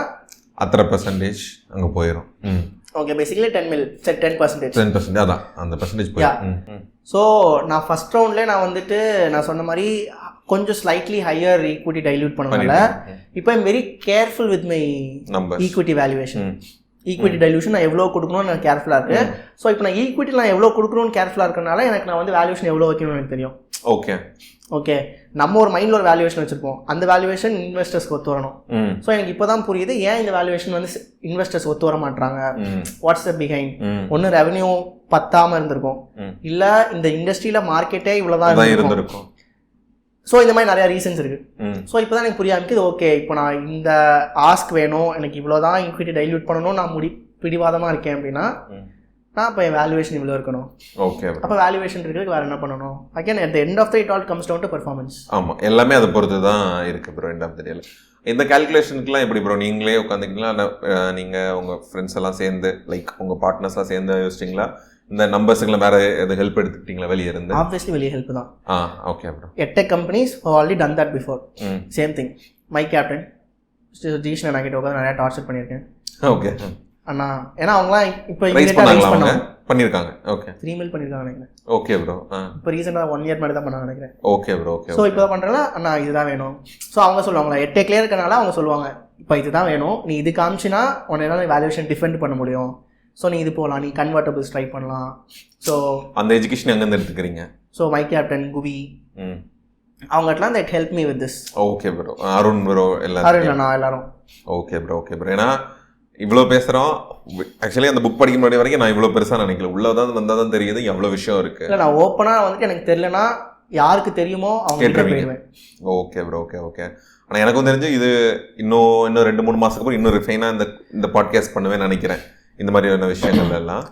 அத்தனை பர்சன்டேஜ் அங்கே போயிடும். ஓகே, பேசிக்கலி 10% அதான் அந்த பர்சன்டேஜ் போயிடும். ஸோ நான் ஃபர்ஸ்ட் ரவுண்ட்லேயே நான் சொன்ன மாதிரி கொஞ்சம் ஸ்லைட்லி ஹையர் ஈக்விட்டி டைல்யூட் பண்ணனால இப்போ I'm very careful with my equity valuation. Equity dilution நான் எவ்வளோ கொடுக்கணும்னு நான் கேர்ஃபுல்லாக இருக்கு. ஸோ இப்போ நான் ஈக்விட்டி நான் எவ்வளோ கொடுக்கணும்னு கேர்ஃபுல்லாக இருக்கனால எனக்கு நான் வேல்யூவேஷன் எவ்வளோ வைக்கணும்னு எனக்கு தெரியும். ஓகே, நம்ம ஒரு மைண்டில் ஒரு வேல்யூவேஷன் வச்சுருப்போம், அந்த வேல்யூவேஷன் இன்வெஸ்டர்ஸ்க்கு ஒத்து வரணும். ஸோ எனக்கு இப்போ தான் புரியுது ஏன் இந்த வேல்யூவேஷன் இன்வெஸ்டர்ஸ் ஒத்து வர மாட்டாங்க. What's the behind? ஒன்று ரெவன்யூ பத்தாமல் இருந்திருக்கும், இல்லை இந்த இண்டஸ்ட்ரியில் மார்க்கெட்டே இவ்வளோதான் இருந்திருக்கும். ஸோ இந்த மாதிரி நிறையா ரீசன்ஸ் இருக்கு. ஸோ இப்போ தான் எனக்கு புரிய ஆரம்பிக்குது. ஓகே, இப்போ நான் இந்த ஆஸ்க் வேணும், எனக்கு இவ்வளோதான் ஈக்விட்டி டைல்யூட் பண்ணணும், நான் பிடிவாதமாக இருக்கேன் அப்படின்னா நான் இப்போ என் வேல்யூவேஷன் இவ்வளோ இருக்கணும். ஓகே, அப்போ வேல்யூவேஷன் இருக்கிறதுக்கு வேறு என்ன பண்ணணும்? Again at the end of the it all comes down to performance. ஆமாம், எல்லாமே அதை பொறுத்து தான் இருக்குது ப்ரோ. எண்ட் ஆஃப் த டேல இந்த கால்குலேஷனுக்குலாம் எப்படி ப்ரோ நீங்களே உட்காந்துக்கிங்களா? நீங்கள் உங்கள் ஃப்ரெண்ட்ஸ் எல்லாம் சேர்ந்து லைக் உங்கள் பார்ட்னர்ஸ்லாம் சேர்ந்து யோசிச்சிங்களா? இந்த நம்பர்ஸுக்குலாம் வேறு எது ஹெல்ப் எடுத்துக்கிட்டீங்களா வெளியே இருந்து? ஆப்வியஸ்லி வெளியே ஹெல்ப் தான். Okay bro. Tech companies already done that before. Same thing. My captain Zeeshan நான் கிட்ட உட்காந்து நிறையா டார்ச்சர் பண்ணியிருக்கேன். ஓகே அண்ணா, ஏன்னா அவங்களாம் இப்போ பண்ணியிருக்காங்க. ஓகே, 3 மில் பண்ணியிருக்காங்க நினைக்கிறேன். Okay bro. இப்போ ரீசெண்டாக 1 இயர் மாதிரி தான் பண்ணாங்க நினைக்கிறேன். Okay bro. ஓகே. ஸோ இப்போ தான் பண்ணுறேன்னா அண்ணா இதுதான் வேணும். ஸோ அவங்க சொல்லுவாங்களா 8 கிளியர் இருக்கனால அவங்க சொல்லுவாங்க இப்போ இதுதான் வேணும், நீ இது காமிச்சினா உன்னால வேல்யூவேஷன் டிஃபெண்ட் பண்ண முடியும். ஸோ நீ இது போகலாம், நீ கன்வெர்ட்டபிள்ஸ் ட்ரை பண்ணலாம். ஸோ அந்த எஜுகேஷன் எங்கேருந்து எடுத்துக்கிறீங்க? ஸோ மை கேப்டன், குவி, அவங்ககிட்டலாம் that help me with this. Okay bro. Arun bro எல்லாரும். Okay bro. Okay bro. ஏன்னா இவ்வளோ பேசுகிறோம். ஆக்சுவலி அந்த புக் படிக்க முன்னாடி வரைக்கும் நான் இவ்வளோ பெருசாக நினைக்கல. உள்ளதான் வந்தால் தான் தெரியுது எவ்வளோ விஷயம் இருக்குது. இல்லை, நான் ஓப்பனாக எனக்கு தெரியலனா யாருக்கு தெரியுமோ அவங்க கேட்டுருவேன். Okay bro. ஓகே. ஓகே. ஆனால் எனக்கும் தெரிஞ்சு இது இன்னும் 2-3 மாதத்துக்கு அப்புறம் இன்னும் ரிஃபைனாக இந்த பாட்காஸ்ட் பண்ணுவேன்னு நினைக்கிறேன். இந்த மாதிரியான விஷயங்கள் எல்லாம்.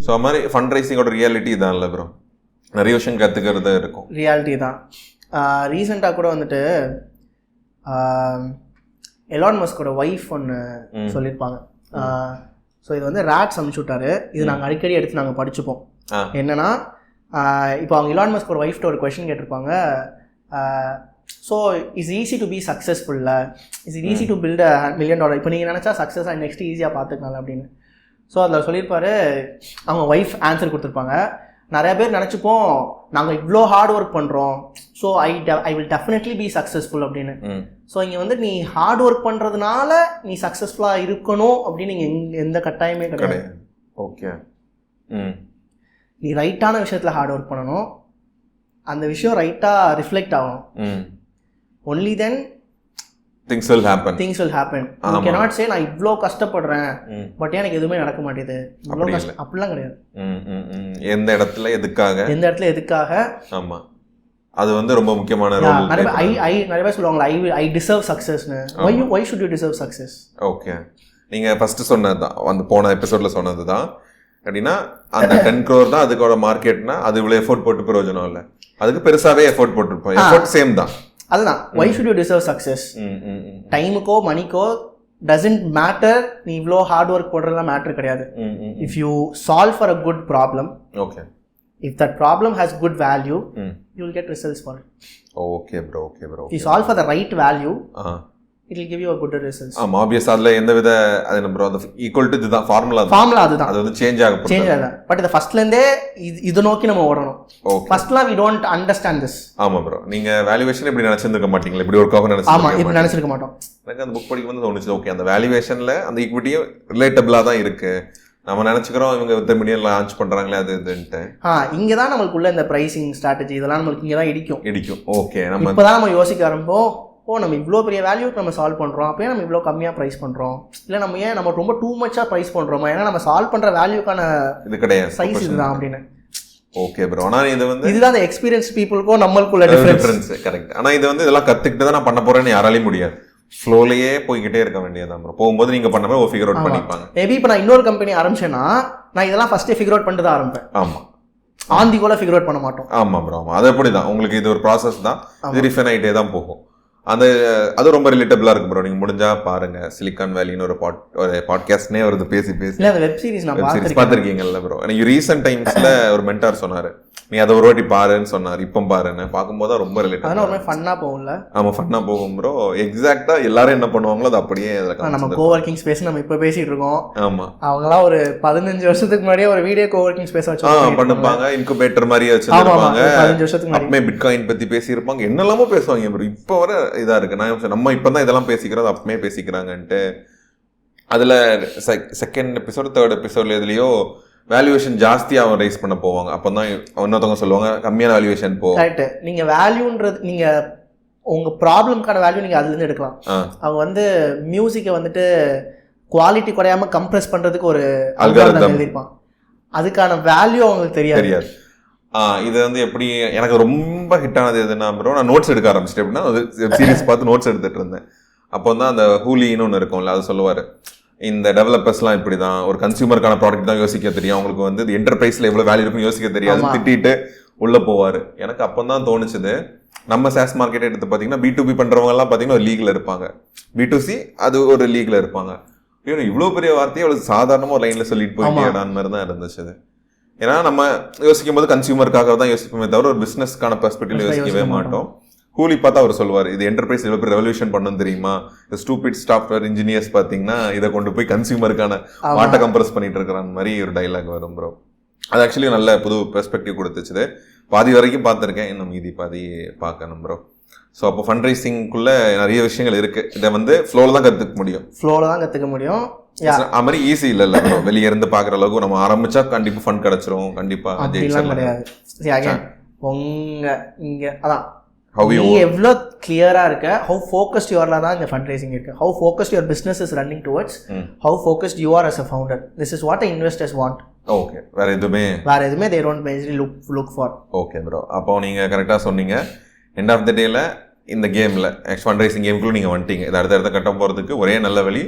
ஸோ அது மாதிரி ஃபண்ட் ரைசிங்கோட ரியாலிட்டி தான் இல்லை ப்ரோ. நிறைய விஷயம் கற்றுக்கிறது இருக்கும். ரியாலிட்டி தான். ரீசெண்டாக கூட எலான் மஸ்கோட ஒய்ஃப் ஒன்று சொல்லியிருப்பாங்க. ஸோ இது ரேட்ஸ் அனுப்பிச்சு விட்டாரு. இது நாங்கள் அடிக்கடி எடுத்து நாங்கள் படிச்சுப்போம். என்னன்னா இப்போ அவங்க எலான் மஸ்கோட ஒய்ஃப்ட்ட ஒரு கொஸ்டின் கேட்டிருப்பாங்க. So is easy to be சக்ஸஸ்ஃபுல்ல, is it easy to build $1 million? இப்போ நீங்கள் நினச்சா சக்ஸஸாக நெக்ஸ்ட் ஈஸியாக பார்த்துக்கலாம் அப்படின்னு. ஸோ அதில் சொல்லியிருப்பாரு, அவங்க ஒய்ஃப் ஆன்சர் கொடுத்துருப்பாங்க. நிறைய பேர் நினச்சிப்போம் நாங்கள் இவ்வளோ ஹார்ட் ஒர்க் பண்ணுறோம், so I will definitely be successful அப்படின்னு. ஸோ இங்கே நீ ஹார்ட் ஒர்க் பண்ணுறதுனால நீ சக்ஸஸ்ஃபுல்லாக இருக்கணும் அப்படின்னு நீங்கள் எந்த கட்டாயமே கிடையாது. ஓகே. நீ ரைட்டான விஷயத்தில் ஹார்ட் ஒர்க் பண்ணணும், அந்த விஷயம் ரைட்டாக ரிஃப்ளெக்ட் ஆகணும். Only then things will happen. You cannot say நான் இவ்வளோ கஷ்டப்படுறேன் பட் எனக்கு எதுவுமே நடக்க மாட்டேங்குது, இவ்வளோ கஷ்டம் அப்படிலாம் கிடையாது. எந்த இடத்துல எதுக்காக. ஆமா, அது வந்து ரொம்ப முக்கியமான ரோல். நிறைய பேர் சொல்லுவாங்களா ஐ டிசர்வ் சக்ஸஸ்னு. why should you deserve success? Okay, நீங்க ஃபர்ஸ்ட் சொன்னதுதான், அந்த போன எபிசோட்ல சொன்னதுதான். அப்படின்னா அந்த 10 crore தான் அதுக்கோட மார்க்கெட்னா அது இவ்வளவு எஃபோர்ட் போட்டு பிரயோஜனம் இல்லை, அதுக்கு பெருசாவே எஃபோர்ட் போட்டுருப்போம். எஃபோர்ட் சேம் தான். அதுதான் why should you deserve success. டைமுக்கோ மணிக்கோ doesn't matter. நீ இவ்வளோ ஹார்ட் ஒர்க் போடுறதுலாம் மேட்டர் கிடையாது. if you solve for a good problem, okay, if that problem has good value, you will get results for it. okay bro. if you solve for the right value, it will give you a good results. ஆமா, obvious. அதுல எந்த வித அது நம்ம அந்த equal to இதுதான் formula அதுதான். அது வந்து சேஞ்ச் ஆகுது. பட் இது ஃபர்ஸ்ட்ல இருந்தே இது நோக்கி நம்ம ஓடணும். ஃபர்ஸ்ட்லாம் we don't understand this. ஆமா bro, நீங்க வேல்யூவேஷன் இப்படி நினைச்சிருக்க மாட்டீங்களா? இப்படி ஒரு கவர் நினைச்சிருக்க ஆமா, இப்படி நினைச்சிருக்க மாட்டோம். எனக்கு அந்த புக் படிக்கும் போது தோணுச்சு, ஓகே, அந்த வேல்யூவேஷன்ல அந்த ஈக்விட்டியும் ரிலேட்டபிளா தான் இருக்கு. நம்ம நினைச்சுக்கிறோம் இவங்க வித்த மில்லியன் லான்ச் பண்றாங்களே அது இதுன்ட்டு. இங்கதான் நம்மளுக்குள்ள இந்த பிரைசிங் ஸ்ட்ராட்டஜி இதெல்லாம் நம்மளுக்கு இங்கதான் இடிக்கும். ஓகே, நம்ம இப்பதான் நம்ம யோசிக்க ஆரம்பிப்போம், நம்ம இவ்வளோ பெரிய வேல்யூக்கு நம்ம சால்வ் பண்ணுறோம், அப்போ நம்ம இவ்வளோ கம்மியாக ப்ரைஸ் பண்ணுறோம், இல்லை நம்ம ரொம்ப டூ மச்சாக ப்ரைஸ் பண்ணுறோமா, ஏன்னா நம்ம சால்வ் பண்ணுற வேல்யூக்கான இது கிடையாது, சைஸ் இதுதான் அப்படின்னு. ஓகே ப்ரோ, ஆனால் இது வந்து இதுதான் எக்ஸ்பீரியன்ஸ் பீப்புளுக்கும் நம்மளுக்குள்ள டிஃபரன்ஸ். கரெக்ட். ஆனால் இது வந்து இதெல்லாம் கற்றுக்கிட்டு தான் நான் பண்ண போறேன்னு யாராலையும் முடியாது. ஃப்ளோலையே போய்கிட்டே இருக்க வேண்டியதான் ப்ரோ. போகும்போது நீங்கள் பண்ண மாதிரி ஃபிகர் அவுட் பண்ணிப்பாங்க. மேபி இப்போ நான் இன்னொரு கம்பெனி ஆரம்பிச்சேன்னா நான் இதெல்லாம் ஃபர்ஸ்டே ஃபிகர் அவுட் பண்ணிட்டு தான் ஆரம்பிப்பேன். ஆமாம், ஆந்தி கூட ஃபிகர் அவுட் பண்ண மாட்டோம். ஆமாம் ப்ரோ, ஆமாம். அது எப்படி தான் உங்களுக்கு இது ஒரு ப்ராசஸ் தான், இது ரிஃபைன் ஆகிட்டே தான் போகும். அது ரொம்ப ரிலேட்டபிளா இருக்கு ப்ரோ. நீங்க முடிஞ்சா பாருங்க, சிலிக்கான் வேலின்னு ஒரு பாட்காஸ்ட்னே வருது, பேசி வெப் சீரிஸ் பார்த்துருக்கீங்கல்ல ப்ரோ. எனக்கு ரீசெண்ட் டைம்ஸ்ல ஒரு மென்டார் சொன்னாரு, நீ அதை ஒரு வாட்டி பாருன்னு சொன்னார். இப்போ பாருன்னு பார்க்கும்போது ரொம்ப ரிலேட்டபிள், ஃபன்னா போகும்ல. ஆமா, ஃபன்னா போகும் ப்ரோ. எக்ஸாக்டா எல்லாரும் என்ன பண்ணுவாங்களோ அது அப்படியே நம்ம கோவர்க்கிங் ஸ்பேஸ் நம்ம இப்போ பேசிட்டு இருக்கோம். ஆமா, அவங்களாம் ஒரு 15 வருஷத்துக்கு முன்னாடியே ஒரு வீடியோ கோவர்க்கிங் ஸ்பேஸ் வச்சு பண்ணுவாங்க, இன்குபேட்டர் மாதிரி வச்சிருப்பாங்க. 15 வருஷத்துக்கு முன்னாடி பிட்காயின் பத்தி பேசியிருப்பாங்க, என்னெல்லாமோ பேசுவாங்க ப்ரோ. இப்போ வர இதா இருக்கு. நான் நம்ம இப்பதான் இதெல்லாம் பேசிக்கிறோம், அப்பமே பேசிக்கிறாங்கன்ட்டு. அதுல செகண்ட் எபிசோட் தேர்ட் எபிசோட்ல எதுலயோ வேல்யூவேஷன் ஜாஸ்தியா அவன் ரைஸ் பண்ண போவாங்க. அப்பதான் இன்னொருத்தவங்க சொல்லுவாங்க கம்மியான வேல்யூவேஷன் போ. கரெக்ட். நீங்க வேல்யூன்றது நீங்க உங்க ப்ராப்ளம்கான வேல்யூ நீங்க அதுல இருந்து எடுக்கலாம். அவங்க வந்து மியூசிக்கை வந்துட்டு குவாலிட்டி குறையாம கம்ப்ரெஸ் பண்றதுக்கு ஒரு அல்காரிதம் எழுதிருப்பான். அதுக்கான வேல்யூ அவங்களுக்கு தெரியாது. இது வந்து எப்படி எனக்கு ரொம்ப ஹிட் ஆனது எதுனா ப்ரோ, நான் நோட்ஸ் எடுக்க ஆரம்பிச்சிட்டேன். எப்படின்னா வெப் சீரிஸ் பார்த்து நோட்ஸ் எடுத்துட்டு இருந்தேன். அப்போ தான் அந்த ஹூலின்னு ஒன்று இருக்கும்ல, அது சொல்லுவார், இந்த டெவலப்பர்ஸ்லாம் இப்படி தான், ஒரு கன்சியூமருக்கான ப்ராடக்ட் தான் யோசிக்க தெரியும், அவங்களுக்கு வந்து இது என்டர்பிரைஸில் எவ்வளோ வேல்யூ இருக்குன்னு யோசிக்க தெரியாது, திட்டிட்டு உள்ளே போவார். எனக்கு அப்போ தான் தோணுச்சுது, நம்ம சேஸ் மார்க்கெட்டை எடுத்து பார்த்தீங்கன்னா B2B பண்ணுறவங்கலாம் பார்த்தீங்கன்னா ஒரு லீகில் இருப்பாங்க, B2C அது ஒரு லீகில் இருப்பாங்க. இவ்வளோ பெரிய வார்த்தையை அவ்வளோ சாதாரணமாக ஒரு லைனில் சொல்லிட்டு போயிட்டேடான்னு மாதிரி தான் இருந்துச்சு அது. ஏன்னா நம்ம யோசிக்கும் போது கன்சியூமருக்காக தான் யோசிப்போமே தவிர ஒரு பிஸ்னஸ்க்கான பெர்ஸ்பெக்டிவ்ல யோசிக்கவே மாட்டோம். கூலி பார்த்தா அவர் சொல்லுவார், இது என்டர்பிரைஸ் எவ்வளோ பெரிய ரெவல்யூஷன் பண்ணணும் தெரியுமா, ஸ்டூபிட் சாஃப்ட்வேர் இன்ஜினியர்ஸ் பார்த்தீங்கன்னா இதை கொண்டு போய் கன்சியூமருக்கான வாட்டை கம்ப்ரஸ் பண்ணிட்டு இருக்கிற மாதிரி ஒரு டைலாக் வரும் ப்ரோ. அது ஆக்சுவலி நல்ல புது பெர்ஸ்பெக்டிவ் கொடுத்துச்சு. பாதி வரைக்கும் பார்த்துருக்கேன், இன்னும் மீதி பாதி பார்க்கணும் ப்ரோ. ஸோ அப்போ ஃபண்ட் ரைசிங்குள்ள நிறைய விஷயங்கள் இருக்கு. இதை வந்து ஃப்ளோவில் தான் கற்றுக்க முடியும். அது மாதிரி ஈஸி இல்ல ப்ரோ, வெளியே இருந்து பாக்குற அளவுக்கு நம்ம ஆரம்பிச்சா கண்டிப்பா ஃபண்ட் கிடைச்சிரும், கண்டிப்பா கிடையாது. உங்க இங்க அதான் நீ எவ்வளோ கிளியரா இருக்க, ஹவு ஃபோக்கஸ்ட் யூஆர்ல தான் இந்த ஃபண்ட் ரைசிங் இருக்கு, how focused your business is running towards, how focused you are as a founder. This is what investors want. Okay, வேற எதுவுமே they don't basically look for. Okay bro, அப்போ நீங்க கரெக்டா சொன்னீங்க. எண்ட் ஆஃப் த டேல இந்த கேம்ல ஃபண்ட் ரைசிங் கேம்குள்ள நீங்க வந்துட்டீங்க. இது அடுத்த கட்டம் போறதுக்கு ஒரே நல்ல வழி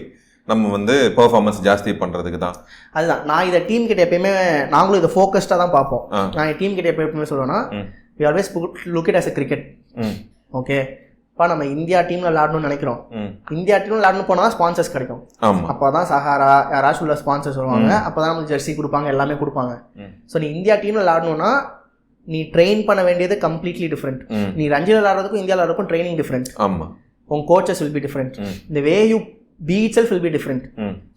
நம்ம வந்து பெர்ஃபார்மன்ஸ் ஜாஸ்தி பண்றதுக்கு தான். அதுதான் நான் இதை டீம் கிட்ட எப்பயுமே நாங்களும் இதை ஃபோக்கஸ்டாக தான் பார்ப்போம். நான் என் டீம் கிட்ட எப்பயுமே சொல்லுவேன்னா, we always look it as a cricket. Okay, இப்போ நம்ம இந்தியா டீம்ல விளாடணும்னு நினைக்கிறோம், இந்தியா டீம்ல விளாடணும் போனால் ஸ்பான்சர்ஸ் கிடைக்கும். அப்போ தான் சஹாரா யாராச்சும் உள்ள ஸ்பான்சர்ஸ் வருவாங்க, அப்போ தான் நமக்கு ஜெர்சி கொடுப்பாங்க, எல்லாமே கொடுப்பாங்க. ஸோ நீ இந்தியா டீம்ல விளாடணும்னா நீ ட்ரெயின் பண்ண வேண்டியது கம்ப்ளீட்லி டிஃப்ரெண்ட். நீ ரஞ்சியில் விளாடுறதுக்கும் இந்தியாவில் விளாடுறதுக்கும் ட்ரைனிங் டிஃப்ரெண்ட். உங்க கோச்சஸ் வில் பி டிஃப்ரெண்ட். இந்த way you be itself will be different.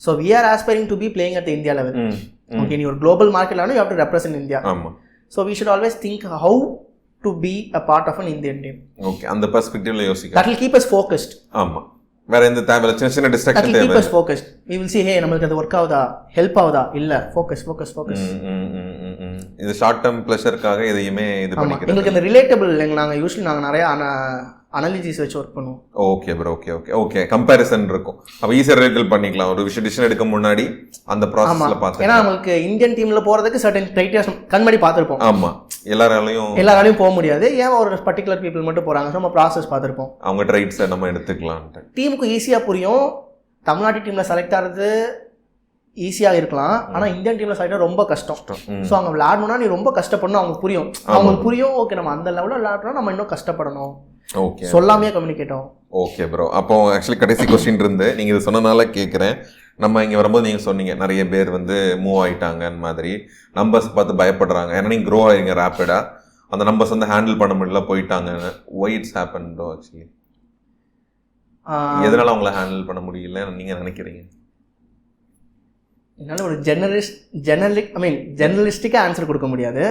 So we are aspiring to be playing at the India level. Okay, in your global market level you have to represent India. So we should always think how to be a part of an Indian team. Okay, and the perspective la yosika, that will keep us focused. வேற எந்த தேவையில்ல சின்ன distraction தேவை. keep us focused. We will see, hey நமக்கு அது work ஆகுதா, help ஆகுதா, இல்ல ஃபோக்கஸ். இது ஷார்ட் டேர்ம் ப்ளஷருக்காக எதையுமே இது பண்ணிக்கிறது. எங்களுக்கு இந்த ரிலேட்டபிள் நாங்கள் யூஸ்வலி நாங்கள் நிறைய அனாலிசிஸ் வச்சு ஒர்க் பண்ணுவோம். Okay bro, okay okay okay. Comparison இருக்கும், அப்போ ஈஸியாக ரிலேட்டபிள் பண்ணிக்கலாம். ஒரு விஷயம் டிசிஷன் எடுக்க முன்னாடி அந்த ப்ராசஸில் பார்த்து, ஏன்னா நம்மளுக்கு இந்தியன் டீமில் போகிறதுக்கு சர்டன் க்ரைட்டீரியா கண்மணி பார்த்துருப்போம். ஆமாம், எல்லாராலையும் போக முடியாது. ஏன் ஒரு பர்டிகுலர் பீப்புள் மட்டும் போகிறாங்க, நம்ம ப்ராசஸ் பார்த்துருப்போம். அவங்க ட்ரைட்ஸை நம்ம எடுத்துக்கலான்ட்டு டீமுக்கு ஈஸியாக புரியும். தமிழ்நாட்டு டீமில் செலக்ட் ஆகிறது ஈஸியாக இருக்கலாம், ஆனால் இந்தியன் டீமில் செலக்ட் ரொம்ப கஷ்டம். ஸோ அவங்க விளையாடணும்னா நீ ரொம்ப கஷ்டப்படணும், அவங்களுக்கு புரியும். அவங்களுக்கு புரியும், ஓகே நம்ம அந்த லெவலில் விளையாடணும், நம்ம இன்னும் கஷ்டப்படணும், ஓகே சொல்லாமே கம்யூனிகேட் ஆகும். Okay bro. அப்போ ஆக்சுவலி கடைசி கொஸ்டின் இருந்து நீங்கள் இது சொன்னனால கேட்குறேன். நம்ம இங்கே வரும்போது நீங்கள் சொன்னீங்க நிறைய பேர் வந்து மூவ் ஆகிட்டாங்கன்னு மாதிரி, நம்பர்ஸ் பார்த்து பயப்படுறாங்க. ஏன்னா நீங்கள் க்ரோ ஆகிங்க ரேப்பிடாக, அந்த நம்பர்ஸ் வந்து ஹேண்டில் பண்ண முடியல, போயிட்டாங்கன்னு. Why it's happen bro? Actually எதனால அவங்கள ஹேண்டில் பண்ண முடியல நீங்கள் நினைக்கிறீங்க? என்னால் ஒரு ஜெர்னலிஸ்டிக்காக ஆன்சர் கொடுக்க முடியாது.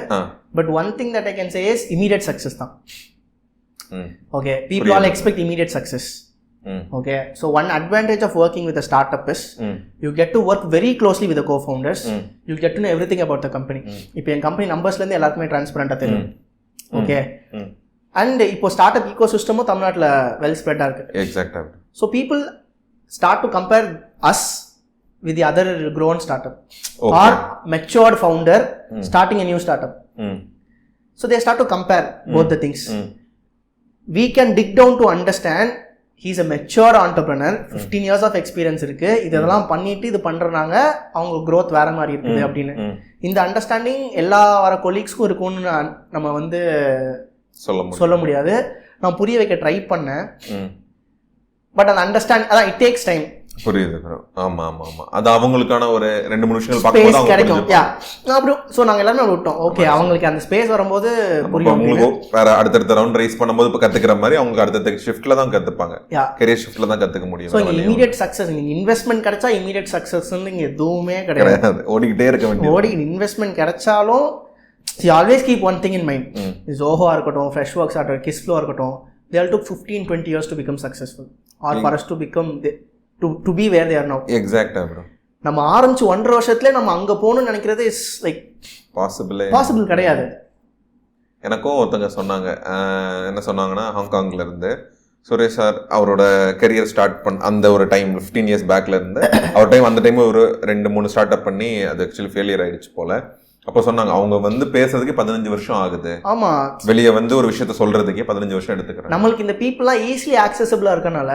But one thing that I can say is immediate success தான். Okay, people all expect immediate success. Okay, so one advantage of working with start up is you get to work very closely with co founders. You get to know everything about the company. இப்போ என் company நம்பர்ஸ்லேருந்து எல்லாருக்குமே டிரான்ஸ்பரண்டாக தெரியும். Okay, and இப்போ start up ஈகோ சிஸ்டமும் தமிழ்நாட்டில் வெல் ஸ்ப்ரெட்டாக இருக்குது. எக்ஸாக்டாக. So people start to compare us with the other grown startup or matured founder starting a new startup. So they start to compare both the things. We can dig down to understand he's a mature entrepreneur, 15 years of experience இருக்கு, இதெல்லாம் பண்ணிட்டு இது பண்றாங்க, அவங்க growth வேற மாதிரி இருக்குது அப்படின்னு. இந்த அண்டர்ஸ்டாண்டிங் எல்லா வர கொலீக்ஸ்க்கும் இருக்கும்னு நம்ம வந்து சொல்ல முடியாது. நான் புரிய வைக்க ட்ரை பண்ணேன், பட் அந்த அண்டர்ஸ்டாண்ட் அதான் இட் டேக்ஸ் டைம். புரியுது ப்ரோ. ஆமா ஆமா ஆமா, அது அவங்களுக்கான ஒரு 2-3 நிமிஷங்கள் பார்க்கும்போது அவங்க கிடைக்கும். அப்படி ஸோ நாங்கள் எல்லாமே விட்டோம். ஓகே, அவங்களுக்கு அந்த ஸ்பேஸ் வரும்போது புரியும். அவங்களுக்கு வேற அடுத்தடுத்த ரவுண்ட் ரைஸ் பண்ணும்போது இப்போ கத்துக்கிற மாதிரி அவங்க அடுத்த ஷிஃப்ட்ல தான் கத்துப்பாங்க, கெரியர் ஷிஃப்ட்ல தான் கத்துக்க முடியும். ஸோ இமீடியட் சக்ஸஸ், நீங்க இன்வெஸ்ட்மெண்ட் கிடைச்சா இமீடியட் சக்ஸஸ் எதுவுமே கிடையாது. ஓடிக்கிட்டே இருக்க வேண்டியது. இன்வெஸ்ட்மெண்ட் கிடைச்சாலும் you always keep one thing in mind. Zoho இருக்கட்டும், Freshworks இருக்கட்டும், Kissflow இருக்கட்டும், they all took 15-20 years to become successful or for us to become to be where they are now. Exactly bro. நம்ம ஆரம்பிச்சு 1.5 வருஷத்துல நம்ம அங்க போகணும்னு நினைக்கிறது இஸ் லைக் பாசிபிள் கிடையாது. எனக்கும் ஒருத்தங்க சொன்னாங்க, என்ன சொன்னாங்கன்னா, ஹாங்காங்ல இருந்து சுரேஷ் சார் அவரோட கெரியர் ஸ்டார்ட் அந்த ஒரு டைம் 15 years பேக்ல இருந்து அவர் டைம், அந்த டைம் ஒரு 2-3 ஸ்டார்ட் அப் பண்ணி அது ஆக்சுவலி ஃபெயிலியர் ஆயிடுச்சு போல. அப்போ சொன்னாங்க அவங்க வந்து பேசுறதுக்கு 15 வருஷம் ஆகுது. ஆமா, வெளியே வந்து ஒரு விஷயத்த சொல்றதுக்கே 15 வருஷம் எடுத்துக்கிறேன். நம்மளுக்கு இந்த பீப்புள்லாம் ஈஸிலி ஆக்சசபிளா இருக்கனால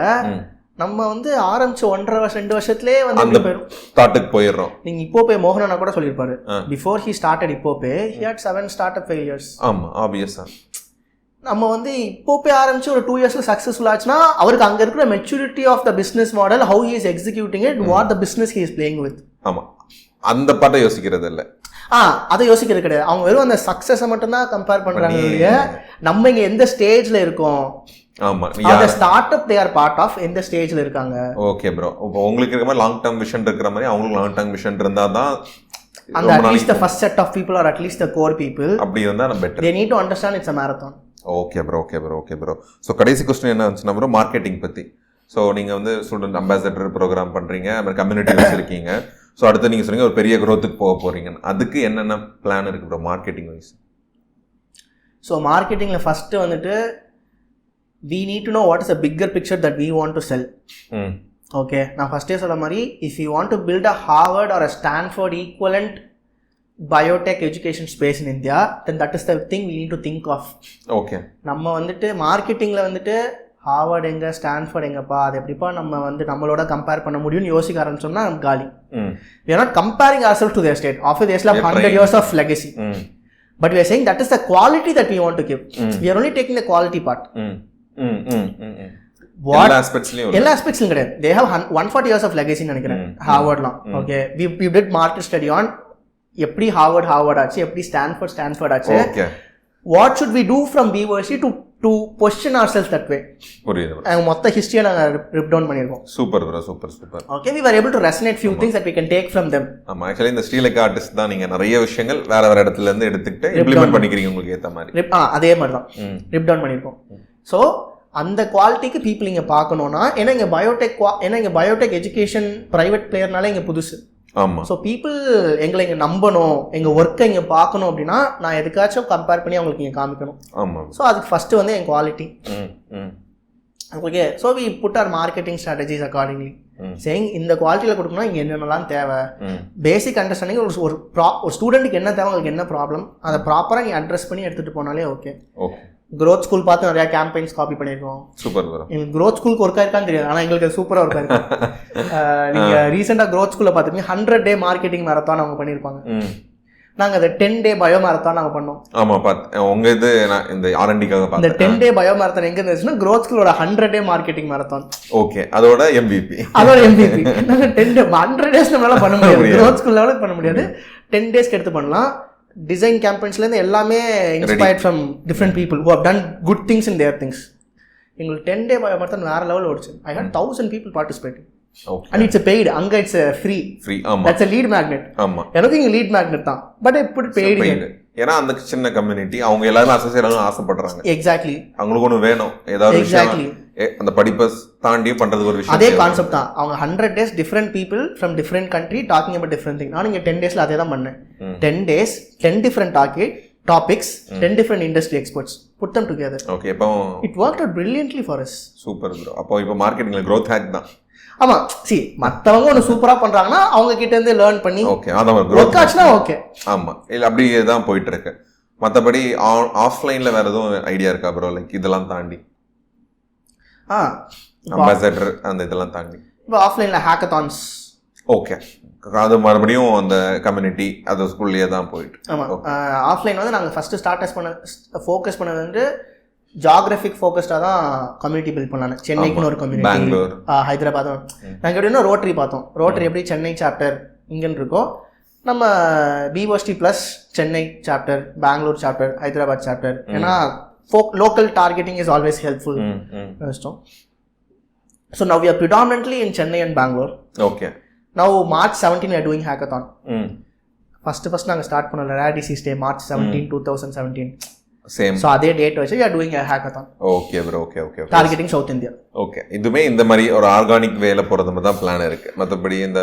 நம்ம வந்து ஆரம்பிச்சு 1.5 வருஷம் 2 வருஷத்துலேயே வந்து ஸ்டார்ட்டுக்கு போயிடுறோம். நீங்க இப்போ போய் மோகனா கூட சொல்லியிருப்பாரு, பிஃபோர் ஹி ஸ்டார்டட் இப்போ பே ஹி ஹேட் 7 ஸ்டார்ட்அப் ஃபெயிலியர்ஸ். ஆமா, ஆப்வியஸா. நம்ம வந்து இப்போ போய் ஆரம்பிச்சு ஒரு 2 yearsல சக்ஸஸ்ஃபுல் ஆச்சுன்னா அவருக்கு அங்க இருக்கிற maturity of the business model, how he is executing it, what the business he is playing with. ஆமா, அந்த பாட்டை யோசிக்கிறது இல்லை, அதை யோசிக்கிறது கிடையாது. அவங்க வெறும் அந்த சக்ஸஸை மட்டும்தான் கம்பேர் பண்றாங்க இல்லையா, நம்ம இங்க எந்த ஸ்டேஜ்ல இருக்கோம், அந்த startup they are part of எந்த ஸ்டேஜ்ல இருக்காங்க. ஓகே ப்ரோ, இப்போ உங்களுக்கு இருக்கிற மாதிரி லாங் டர்ம் விஷன் இருக்கிற மாதிரி அவங்களுக்கு லாங் டர்ம் விஷன் இருந்தா தான் அந்த at least the first set of people or at least the core people அப்படி இருந்தா நம்ம better. They need to understand it's a marathon. Okay bro, okay bro, okay bro. So கடைசி கொஸ்டின் என்ன இருந்துச்சுன்னா ப்ரோ, மார்க்கெட்டிங் பற்றி. ஸோ நீங்கள் வந்து ஸ்டூடெண்ட் அம்பாசடர் ப்ரோக்ராம் பண்ணுறீங்க, அப்புறம் கம்யூனிட்டி வச்சுருக்கீங்க. ஸோ அடுத்து நீங்கள் சொன்னீங்க ஒரு பெரிய க்ரோத்துக்கு போக போகிறீங்க, அதுக்கு என்னென்ன பிளான் இருக்குது ப்ரோ மார்க்கெட்டிங் வைஸ்? ஸோ மார்க்கெட்டிங்கில் ஃபஸ்ட்டு வந்துட்டு we need to know what is the bigger picture that we want to sell. Okay, நான் ஃபஸ்ட்டே சொல்ல மாதிரி, if you want to build a Harvard or a Stanford equivalent biotech education space in India, then that is the thing we need to think of. Okay, நம்ம வந்துட்டு மார்க்கெட்டிங்கில் வந்துட்டு Harvard எங்க, Stanford எங்கப்பா, அது எப்படிப்பா நம்ம வந்து நம்மளோட கம்பேர் பண்ண முடியும்னு யோசிக்க ஆரம்பிச்சோம்னா நம்ம காலி. We are not comparing ourselves to their state. After they have 100 years of legacy. But we are saying that is the quality that we want to give. We are only taking the quality part. எல்லா ஆஸ்பெக்ட்ஸ்லயும் கிடையாது. They have 140 years of legacy நினைக்கிறேன் ஹார்வர்ட்லாம். Okay, we did market study on எப்படி Harvard ஆச்சு, எப்படி Stanford ஆச்சு. What should we do from BYC to position ourselves that way? புரியுது. மொத்த ஹிஸ்டரியை நாங்க ரிப் டவுன் பண்ணிருக்கோம். Super bro, super super. Okay, we were able to resonate few things that we can take from them. ஆமா, actually இந்த Sri Lanka artist தான் நீங்க நிறைய விஷயங்கள் வேற இடத்துல இருந்து எடுத்துக்கிட்டு இம்ப்ளிமென்ட் பண்ணிக்கிறீங்க உங்களுக்கு ஏத்த மாதிரி. அதே மாதிரி தான் ரிப் டவுன் பண்ணிருக்கோம். ஸோ அந்த குவாலிட்டிக்கு பீப்புள் இங்கே பார்க்கணுன்னா, ஏன்னா இங்கே பயோடெக் எஜுகேஷன் ப்ரைவேட் பிளேயர்னால இங்கே புதுசு. ஆமா ஸோ பீப்புள் எங்களை இங்கே நம்பணும், எங்கள் ஒர்க்கை இங்கே பார்க்கணும் அப்படின்னா நான் எதுக்காச்சும் கம்பேர் பண்ணி அவங்களுக்கு இங்கே காமிக்கணும். ஆமா ஸோ அதுக்கு ஃபஸ்ட்டு வந்து என் quality. Okay, so we put our marketing strategies accordingly. சரிங்க, இந்த குவாலிட்டியில் கொடுக்கணும், இங்கே என்னென்னலாம் தேவை, பேசிக் அண்டர்ஸ்டாண்டிங். ஒரு ஸ்டூடெண்ட்டுக்கு என்ன தேவை, உங்களுக்கு என்ன ப்ராப்ளம், அதை ப்ராப்பராக நீ அட்ரஸ் பண்ணி எடுத்துகிட்டு போனாலே ஓகே. க்ரோத் ஸ்கூல் பார்த்து நிறையா கேம்பெயின்ஸ் காப்பி பண்ணியிருக்கோம். சூப்பர். எங்களுக்கு க்ரோத் ஸ்கூலுக்கு ஒர்க் ஆயிருக்கான்னு தெரியாது, ஆனால் எங்களுக்கு அது சூப்பராக ஒர்க் ஆயிருக்கு. நீங்கள் ரீசெண்டாக க்ரோத் ஸ்கூலில் பார்த்துருப்பீங்க, 100 day மார்க்கெட்டிங் மேரத்தான் அவங்க பண்ணியிருப்பாங்க. நாங்கள் அதை 10 day பயோ மேரத்தான் நாங்கள் பண்ணோம். ஆமாம், உங்க இது நான் இந்த R&Dக்காக இந்த 10 day பயோ மேரத்தான் எங்கே இருந்துச்சுன்னா க்ரோத் ஸ்கூலோட 100 day மார்க்கெட்டிங் மேரத்தான். ஓகே, அதோட MVP. நாங்கள் 10 day 100 days நம்மளால பண்ண முடியாது, க்ரோத் ஸ்கூல் லெவலுக்கு பண்ண முடியாது. 10 daysக்கு எடுத்து பண்ணலாம். டிசைன் கேம்பெயின்ஸ்லேருந்து எல்லாமே inspired from different people who have done good things in their things. எங்களுக்கு 10 day பயோ மேரத்தான் வேறு லெவலில் ஓடிச்சு. I had 1000 people participating. And it's a paid, அங்க it's a free. ஆமா, that's a lead magnet. ஆமா, எனக்கு இங்க lead magnet தான், பட் இப்படி paid. ஏன்னா அந்த சின்ன கம்யூனிட்டி அவங்க எல்லாரும் அசோசியேட் ஆகணும்னு ஆசைப்படுறாங்க. எக்ஸாக்ட்லி, அவங்களுக்கு ஒன்று வேணும், ஏதாவது எக்ஸாக்ட்லி அந்த படிப்பை தாண்டி பண்றது ஒரு விஷயம். அதே கான்செப்ட் தான். அவங்க 100 days different people from different country talking about different thing. நான் இங்கே 10 daysல அதே தான் பண்ணேன். 10 days 10 different topics, 10 different industry experts, put them together. Okay, இப்போ it worked out brilliantly for us. Super bro. அப்போ இப்போ மார்க்கெட்டிங்ல growth hack தான். ஆமா, சி மற்றவங்க ஒன்று சூப்பராக பண்ணுறாங்கன்னா அவங்க கிட்ட இருந்து லேர்ன் பண்ணி ஓகே, அதான் growth ஆச்சுன்னா ஓகே. ஆமாம், இல்லை அப்படியே தான் போயிட்டு இருக்கு. மற்றபடி ஆஃப்லைனில் வேறு எதுவும் ஐடியா இருக்கா ப்ரோ? லைக் இதெல்லாம் தாண்டி அம்பாசடர் அந்த இதெல்லாம் தாண்டி இப்போ ஆஃப்லைனில் ஹேக்கத்தான்ஸ். ஓகே, அது மறுபடியும் அந்த கம்யூனிட்டி அது ஸ்கூல்லேயே தான் போயிட்டு. ஆமாம், ஆஃப்லைன் வந்து நாங்கள் ஃபஸ்ட்டு ஃபோக்கஸ் பண்ணது வந்து ஜாகிரபிக் ஃபோக்கஸ்டாக தான் கம்யூனிட்டி பில்ட் பண்ணாங்க. சென்னைக்குன்னு ஒரு கம்யூனிட்டி, பெங்களூர், ஹைதராபாத். நாங்கள் எப்படின்னா ரோட்டரி பார்த்தோம். ரோட்டரி எப்படி சென்னை சாப்டர் இங்கன்னு இருக்கோ, நம்ம பிஓஸ்டி plus Chennai chapter, Bangalore chapter, Hyderabad chapter. ஏன்னா local targeting is always helpful. So now we are predominantly in Chennai and Bangalore. Okay, now March 17 we are doing hackathon. First நாங்கள் ஸ்டார்ட் பண்ணல rare disease day March 17, 2017. Same. So அதே date வச்சு we are doing a hackathon. Okay bro, okay okay okay. Targeting south India. Okay, இதுமே இந்த மாதிரி ஒரு organic வேல போகிறது மாதிரி தான் பிளான் இருக்கு. மற்றபடி இந்த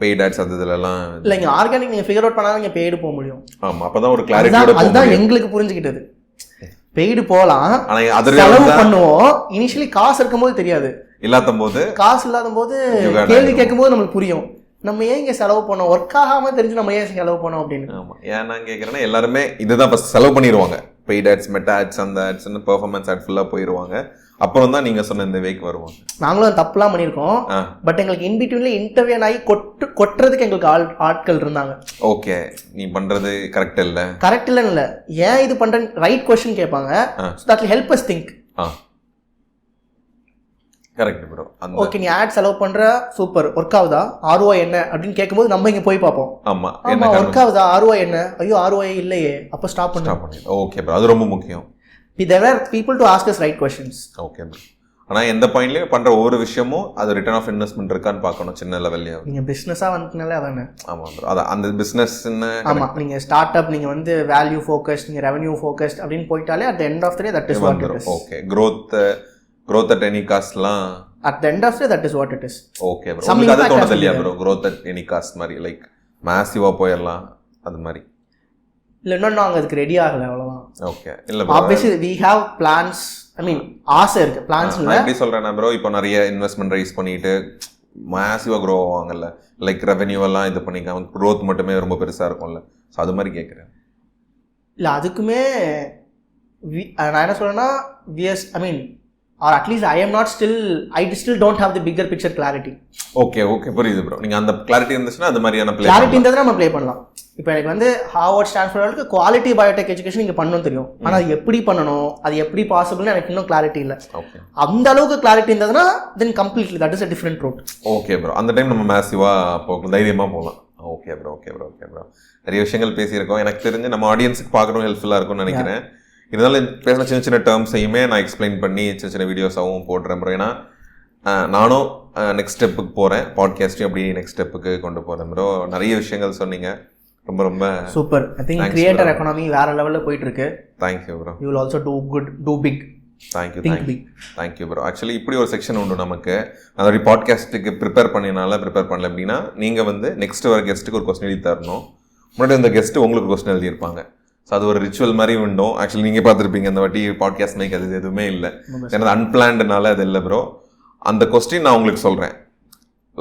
பெய்ட் ஆட்ஸ் அது இதெல்லாம் இல்லை. இங்கே ஆர்கானிக் நீங்கள் ஃபிகர் அவுட் பண்ணாலும் இங்கே பெய்டு போக முடியும். ஆமாம், அப்போ தான் ஒரு கிளாரிட்டியோட. அதுதான் எங்களுக்கு புரிஞ்சுக்கிட்டது. பெய்டு போகலாம், ஆனால் அது செலவு பண்ணுவோம். இனிஷியலி காசு இருக்கும்போது தெரியாது, இல்லாத போது காசு இல்லாத போது கேள்வி கேட்கும் போது நம்மளுக்கு புரியும், நம்ம ஏன் இங்கே செலவு பண்ணோம், ஒர்க் ஆகாமல் தெரிஞ்சு நம்ம ஏன் செலவு பண்ணோம் அப்படின்னு. ஆமாம், ஏன் நான் கேட்குறேன்னா எல்லாருமே இதுதான் ஃபஸ்ட் செலவு பண்ணிடுவாங்க. பெய்ட் ஆட்ஸ், மெட்டா ஆட்ஸ், அந்த ஆட்ஸ்ன்னு பெர்ஃபார்மன்ஸ் ஆட் ஃபுல்லாக போயிடுவாங்க. அப்புறம் தான் நீங்கள் சொன்ன இந்த வேக்கு வருவாங்க. நாங்களும் தப்புலாம் பண்ணியிருக்கோம், பட் எங்களுக்கு இன்பிட்வீன்ல இன்டர்வியூ ஆகி கொட்டுறதுக்கு எங்களுக்கு ஆட்கள் இருந்தாங்க. ஓகே, நீ பண்ணுறது கரெக்ட் இல்லை, கரெக்ட் இல்லைன்னு இல்லை, ஏன் இது பண்ணுறேன் ரைட் கொஸ்டின் கேட்பாங்க. So that will help us think. Correct bro. Okay, நீ ஆட் செலவு பண்ற, சூப்பர், ஒர்க் ஆகுதா, ROI என்ன அப்படின்னு கேட்கும்போது நம்ம இங்க போய் பார்ப்போம். ஆமா, ஒர்க் ஆகுதா, ROI என்ன, ஐயோ ROI இல்லையே, அப்போ ஸ்டாப் பண்ணு. ஓகே ப்ரோ, அது ரொம்ப முக்கியம். There were people to ask us right questions. Okay bro. ஆனா எந்த பாயிண்ட்லயும் பண்ற ஒவ்வொரு விஷயமும் அது ரிட்டர்ன் ஆஃப் இன்வெஸ்ட்மெண்ட் இருக்கான்னு பார்க்கணும், சின்ன லெவல்ல. நீங்க பிசினஸா வந்துனாலே அதானே. ஆமா ப்ரோ, அத அந்த பிசினஸ்ன்னு. ஆமா, நீங்க ஸ்டார்ட் அப், நீங்க வந்து வேல்யூ ஃபோக்கஸ்ட், நீங்க ரெவென்யூ ஃபோக்கஸ்ட் அப்படின்னு போயிட்டாலே at the end of the day that is what it is. Okay, growth at any cost-லாம் at the end of the day that is what it is. Okay bro. உங்களுக்கு அது தோணுது இல்லையா bro, growth at any cost மாதிரி, like மேசிவா போயிடலாம் அது மாதிரி? இல்லை, இன்னும் நாங்கள் அதுக்கு ரெடி ஆகலை, அவ்வளோதான். ஓகே, இல்லை obviously we have plans. I mean ஆசை இருக்கு, பிளான்ஸ் இல்லை. எப்படி சொல்கிறேன்னா ப்ரோ, இப்போ நிறைய இன்வெஸ்ட்மெண்ட் ரைஸ் பண்ணிட்டு மேசிவாக க்ரோ ஆவாங்கல்ல, லைக் ரெவென்யூ எல்லாம் இது பண்ணிக்காம க்ரோத் மட்டுமே ரொம்ப பெருசாக இருக்கும்ல, ஸோ அது மாதிரி கேட்குறேன். இல்லை, அதுக்குமே நான் என்ன சொல்கிறேன்னா I mean or at least I still don't have the bigger picture clarity. Okay okay, புரியுது ப்ரோ. நீங்கள் அந்த கிளாரிட்டி இருந்துச்சுன்னா அது மாதிரியான கிளாரிட்டி இருந்ததுன்னா நம்ம ப்ளே பண்ணலாம். இப்போ எனக்கு வந்து ஹார்வர்ட், ஸ்டான்ஃபோர்டுக்கு குவாலிட்டி பயோடெக் எஜுகேஷன் இங்கே பண்ணணும் தெரியும், ஆனால் அது எப்படி பண்ணணும், அது எப்படி பாசிபிள்னு எனக்கு இன்னும் கிளாரிட்டி இல்லை. அந்த அளவுக்கு கிளாரிட்டி இருந்ததுன்னா then completely that is a different route. Okay bro, அந்த டைம் நம்ம மேசிவாக போகலாம், தைரியமாக போகலாம். Okay bro, okay bro, okay bro. நிறைய விஷயங்கள் பேசியிருக்கோம். எனக்கு தெரிஞ்சு நம்ம ஆடியன்ஸுக்கு பார்க்கணும் ஹெல்ப்ஃபுல்லாக இருக்கும்னு நினைக்கிறேன். இருந்தாலும் பேசின சின்ன சின்ன டேர்ம்ஸையுமே நான் எக்ஸ்பிளைன் பண்ணி சின்ன சின்ன வீடியோஸாகவும் போடுறேன் ப்ரோ. ஏன்னா நானும் நெக்ஸ்ட் ஸ்டெப்புக்கு போகிறேன், பாட்காஸ்ட்டையும் அப்படி நெக்ஸ்ட் ஸ்டெப்புக்கு கொண்டு போகிறேன் ப்ரோ. நிறைய விஷயங்கள் சொன்னீங்க, ரொம்ப ரொம்ப super. I think creator economy வேற லெவலில் போயிட்டு இருக்கு. Thank you bro. You will also do good, do big. Thank you Think big. Thank you bro. Actually இப்படி ஒரு செக்ஷன் உண்டு நமக்கு. அதோடைய பாட்காஸ்ட்டுக்கு ப்ரிப்பேர் பண்ணல அப்படின்னா நீங்கள் வந்து நெக்ஸ்ட் வர கெஸ்ட்டுக்கு ஒரு கொஸ்டின் எழுதி தரணும். முன்னாடி அந்த கெஸ்ட்டு உங்களுக்கு கொஸ்டின் எழுதியிருப்பாங்க. ஸோ அது ஒரு ரிச்சுவல் மாதிரி உண்டும். ஆக்சுவலி நீங்கள் பார்த்துருப்பீங்க இந்த வாட்டி பாட்காஸ்ட் மேக் அது எதுவுமே இல்லை. ஏன்னா அன்பிளான்டுனால அது இல்லை ப்ரோ. அந்த கொஸ்டின் நான் உங்களுக்கு சொல்கிறேன்.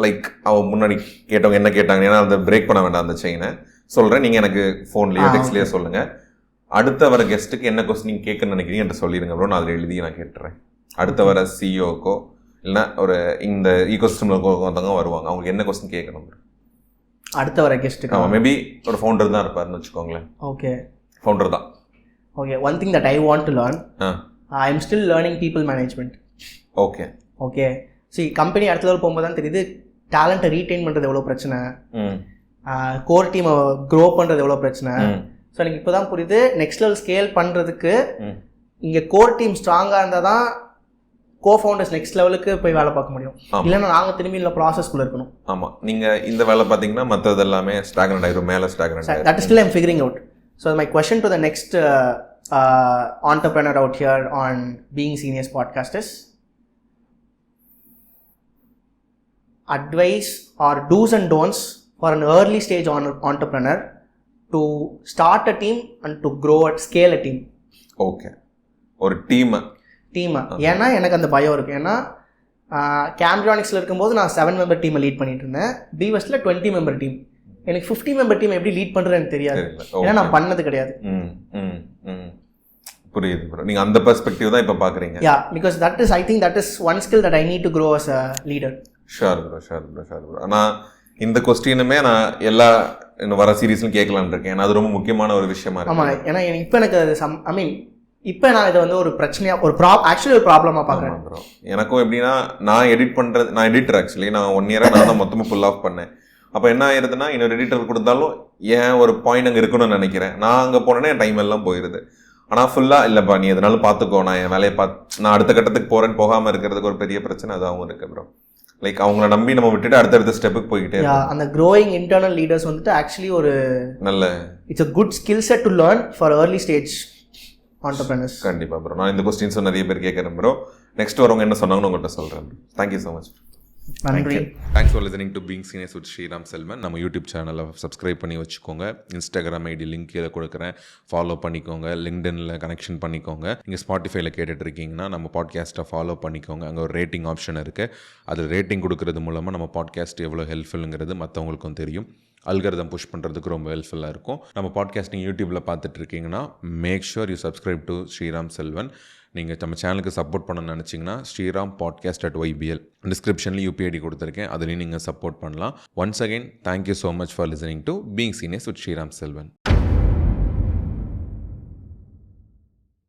லைக் அவன் முன்னாடி கேட்டவங்க என்ன கேட்டாங்க, ஏன்னா அந்த பிரேக் பண்ண வேண்டாம் அந்த செயினை சொல்கிறேன். நீங்கள் எனக்கு ஃபோன்லேயோ டெக்ஸ்ட்லேயோ சொல்லுங்கள். அடுத்த வர கெஸ்ட்டுக்கு என்ன கொஸ்டின் கேட்கணும்னு நினைக்கிறீங்க என்று சொல்லிடுங்க ப்ரோ. நான் அதில் எழுதி நான் கேட்டுறேன். அடுத்த வர சிஇஓக்கோ இல்லைன்னா ஒரு இந்த ஈகோசிஸ்டமில் ஒருத்தவங்க வருவாங்க, அவங்களுக்கு என்ன கொஸ்டின் கேட்கணும் ப்ரோ அடுத்த வர கெஸ்ட்டுக்கு? ஆமாம், மேபி ஒரு ஃபவுண்டர் தான் இருப்பாருன்னு வச்சுக்கோங்களேன். ஓகே, ஃபவுண்டர் தான். Okay. One thing that I want to learn, I am still learning people management. Okay okay. So company அடுத்த லெவல் போகும்போது தான் தெரியுது டேலண்ட்டை ரீட்டைன் பண்ணுறது எவ்வளோ பிரச்சனை, கோர் டீமை க்ரோ பண்ணுறது எவ்வளோ பிரச்சனை. ஸோ எனக்கு இப்போ தான் புரியுது நெக்ஸ்ட் லெவல் ஸ்கேல் பண்ணுறதுக்கு இங்கே கோர் டீம் ஸ்ட்ராங்காக இருந்தால் தான் கோஃபவுண்டர்ஸ் நெக்ஸ்ட் லெவலுக்கு போய் வேலை பார்க்க முடியும். இல்லைன்னா நாங்கள் திரும்பி இல்லை ப்ராசஸ்க்குள்ளே இருக்கணும். ஆமாம், நீங்கள் இந்த வேலை பார்த்தீங்கன்னா மற்றது எல்லாமே ஸ்டாக்னட் ஆயிரும், மேலே ஸ்டாக்னட் ஆயிரும். That is still I'm figuring out. So my question to the next entrepreneur out here on Being Seniors podcast is advice or do's and don'ts for an early stage entrepreneur to start a team and to grow at scale a team. Okay, ஒரு டீமை ஏன்னா எனக்கு அந்த பயம் இருக்குது. ஏன்னா கேம்ப்ரானிக்ஸில் இருக்கும்போது நான் 7 மெம்பர் டீமை லீட் பண்ணிட்டு இருந்தேன். பிவெஸ்ட்டில் 20 மெம்பர் டீம். எனக்கு 50 மெம்பர் டீம் எப்படி லீட் பண்ணுறேன்னு எனக்கு தெரியாது, ஏன்னா நான் பண்ணது கிடையாது. புரியுது ப்ரோ. நீங்கள் அந்த பெர்ஸ்பெக்டிவ் தான் இப்போ பார்க்குறீங்க. Yeah, because that is I think that is one skill that I need to grow as a leader. Sure bro. ஆனால் இந்த கொஸ்டினுமே நான் எல்லா இன்னும் வர சீரீஸ்லையும் கேட்கலான்னு இருக்கேன். ஏன்னா அது ரொம்ப முக்கியமான ஒரு விஷயமா இருக்கு. ஆமாம், ஏன்னா இப்போ எனக்கு அது இப்போ நான் இதை வந்து ஒரு பிரச்சனையாக ஆக்சுவலி ஒரு ப்ராப்ளமாக பார்க்குறேன் ப்ரோ. எனக்கும் எப்படின்னா நான் எடிட்டர் ஆக்சுவலி நான் 1 இயராக நான் தான் மொத்தமாக ஃபுல் ஆஃப் பண்ணேன். அப்போ என்ன ஆயிருதுன்னா இன்னொரு எடிட்டர் கொடுத்தாலும் ஏன் ஒரு பாயிண்ட் அங்கே இருக்கணும்னு நினைக்கிறேன். நான் அங்கே போனேன்னா என் டைம் எல்லாம் போயிடுது. ஆனால் ஃபுல்லாக இல்லைப்பா நீ எதனாலும் பார்த்துக்கோ, நான் என் வேலையை நான் அடுத்த கட்டத்துக்கு போகிறேன்னு போகாமல் இருக்கிறதுக்கு ஒரு பெரிய பிரச்சனை அதாகவும் இருக்கு ப்ரோ. லைக் அவங்கள நம்பி நம்ம விட்டுட்டு அடுத்தடுத்த ஸ்டெப்புக்கு போய்கிட்டே இருக்கோம். அந்த க்ரோயிங் இன்டர்னல் லீடர்ஸ் வந்துட்டு ஆக்சுவலி ஒரு நல்ல it's a good skill set to learn for early stage entrepreneurs. கண்டிப்பாக ப்ரோ. நான் இந்த கொஸ்டின்ஸும் நிறைய பேர் கேட்குறேன் ப்ரோ. நெக்ஸ்ட் வரவங்க என்ன சொன்னாங்கன்னு உங்கள்கிட்ட சொல்கிறேன். Thank you so much. நன்றி. Thanks for listening to being seniors with Sriram Selvan. நம்ம யூடியூப் சேனலை சப்ஸ்கிரைப் பண்ணி வச்சுக்கோங்க. இன்ஸ்டாகிராம் ஐடி லிங்க் கீழே கொடுக்குறேன், ஃபாலோ பண்ணிக்கோங்க. லிங்க்டின்ல கனெக்ஷன் பண்ணிக்கோங்க. நீங்கள் ஸ்பாட்டிஃபைல கேட்டுட்டு இருக்கீங்கன்னா நம்ம பாட்காஸ்ட்டை ஃபாலோ பண்ணிக்கோங்க. அங்கே ஒரு ரேட்டிங் ஆப்ஷன் இருக்குது. அதில் ரேட்டிங் கொடுக்கறது மூலமாக நம்ம பாட்காஸ்ட் எவ்வளோ ஹெல்ப்ஃபுல்லுங்கிறது மற்றவங்களுக்கும் தெரியும். அல்கரிதம் புஷ் பண்ணுறதுக்கு ரொம்ப ஹெல்ப்ஃபுல்லாக இருக்கும். நம்ம பாட்காஸ்ட் நீங்கள் யூடியூப்பில் பார்த்துட்டு இருக்கீங்கன்னா make sure you subscribe to Sriram Selvan. நீங்கள் நம்ம சேனலுக்கு சப்போர்ட் பண்ணணும்னு நினச்சிங்கன்னா ஸ்ரீராம் podcast@ybl டிஸ்கிரிப்ஷனில் யூபிஐடி கொடுத்துருக்கேன், அதுலேயும் நீங்கள் சப்போர்ட் பண்ணலாம். Once again thank you so much for listening to being seniors with Sriram Selvan.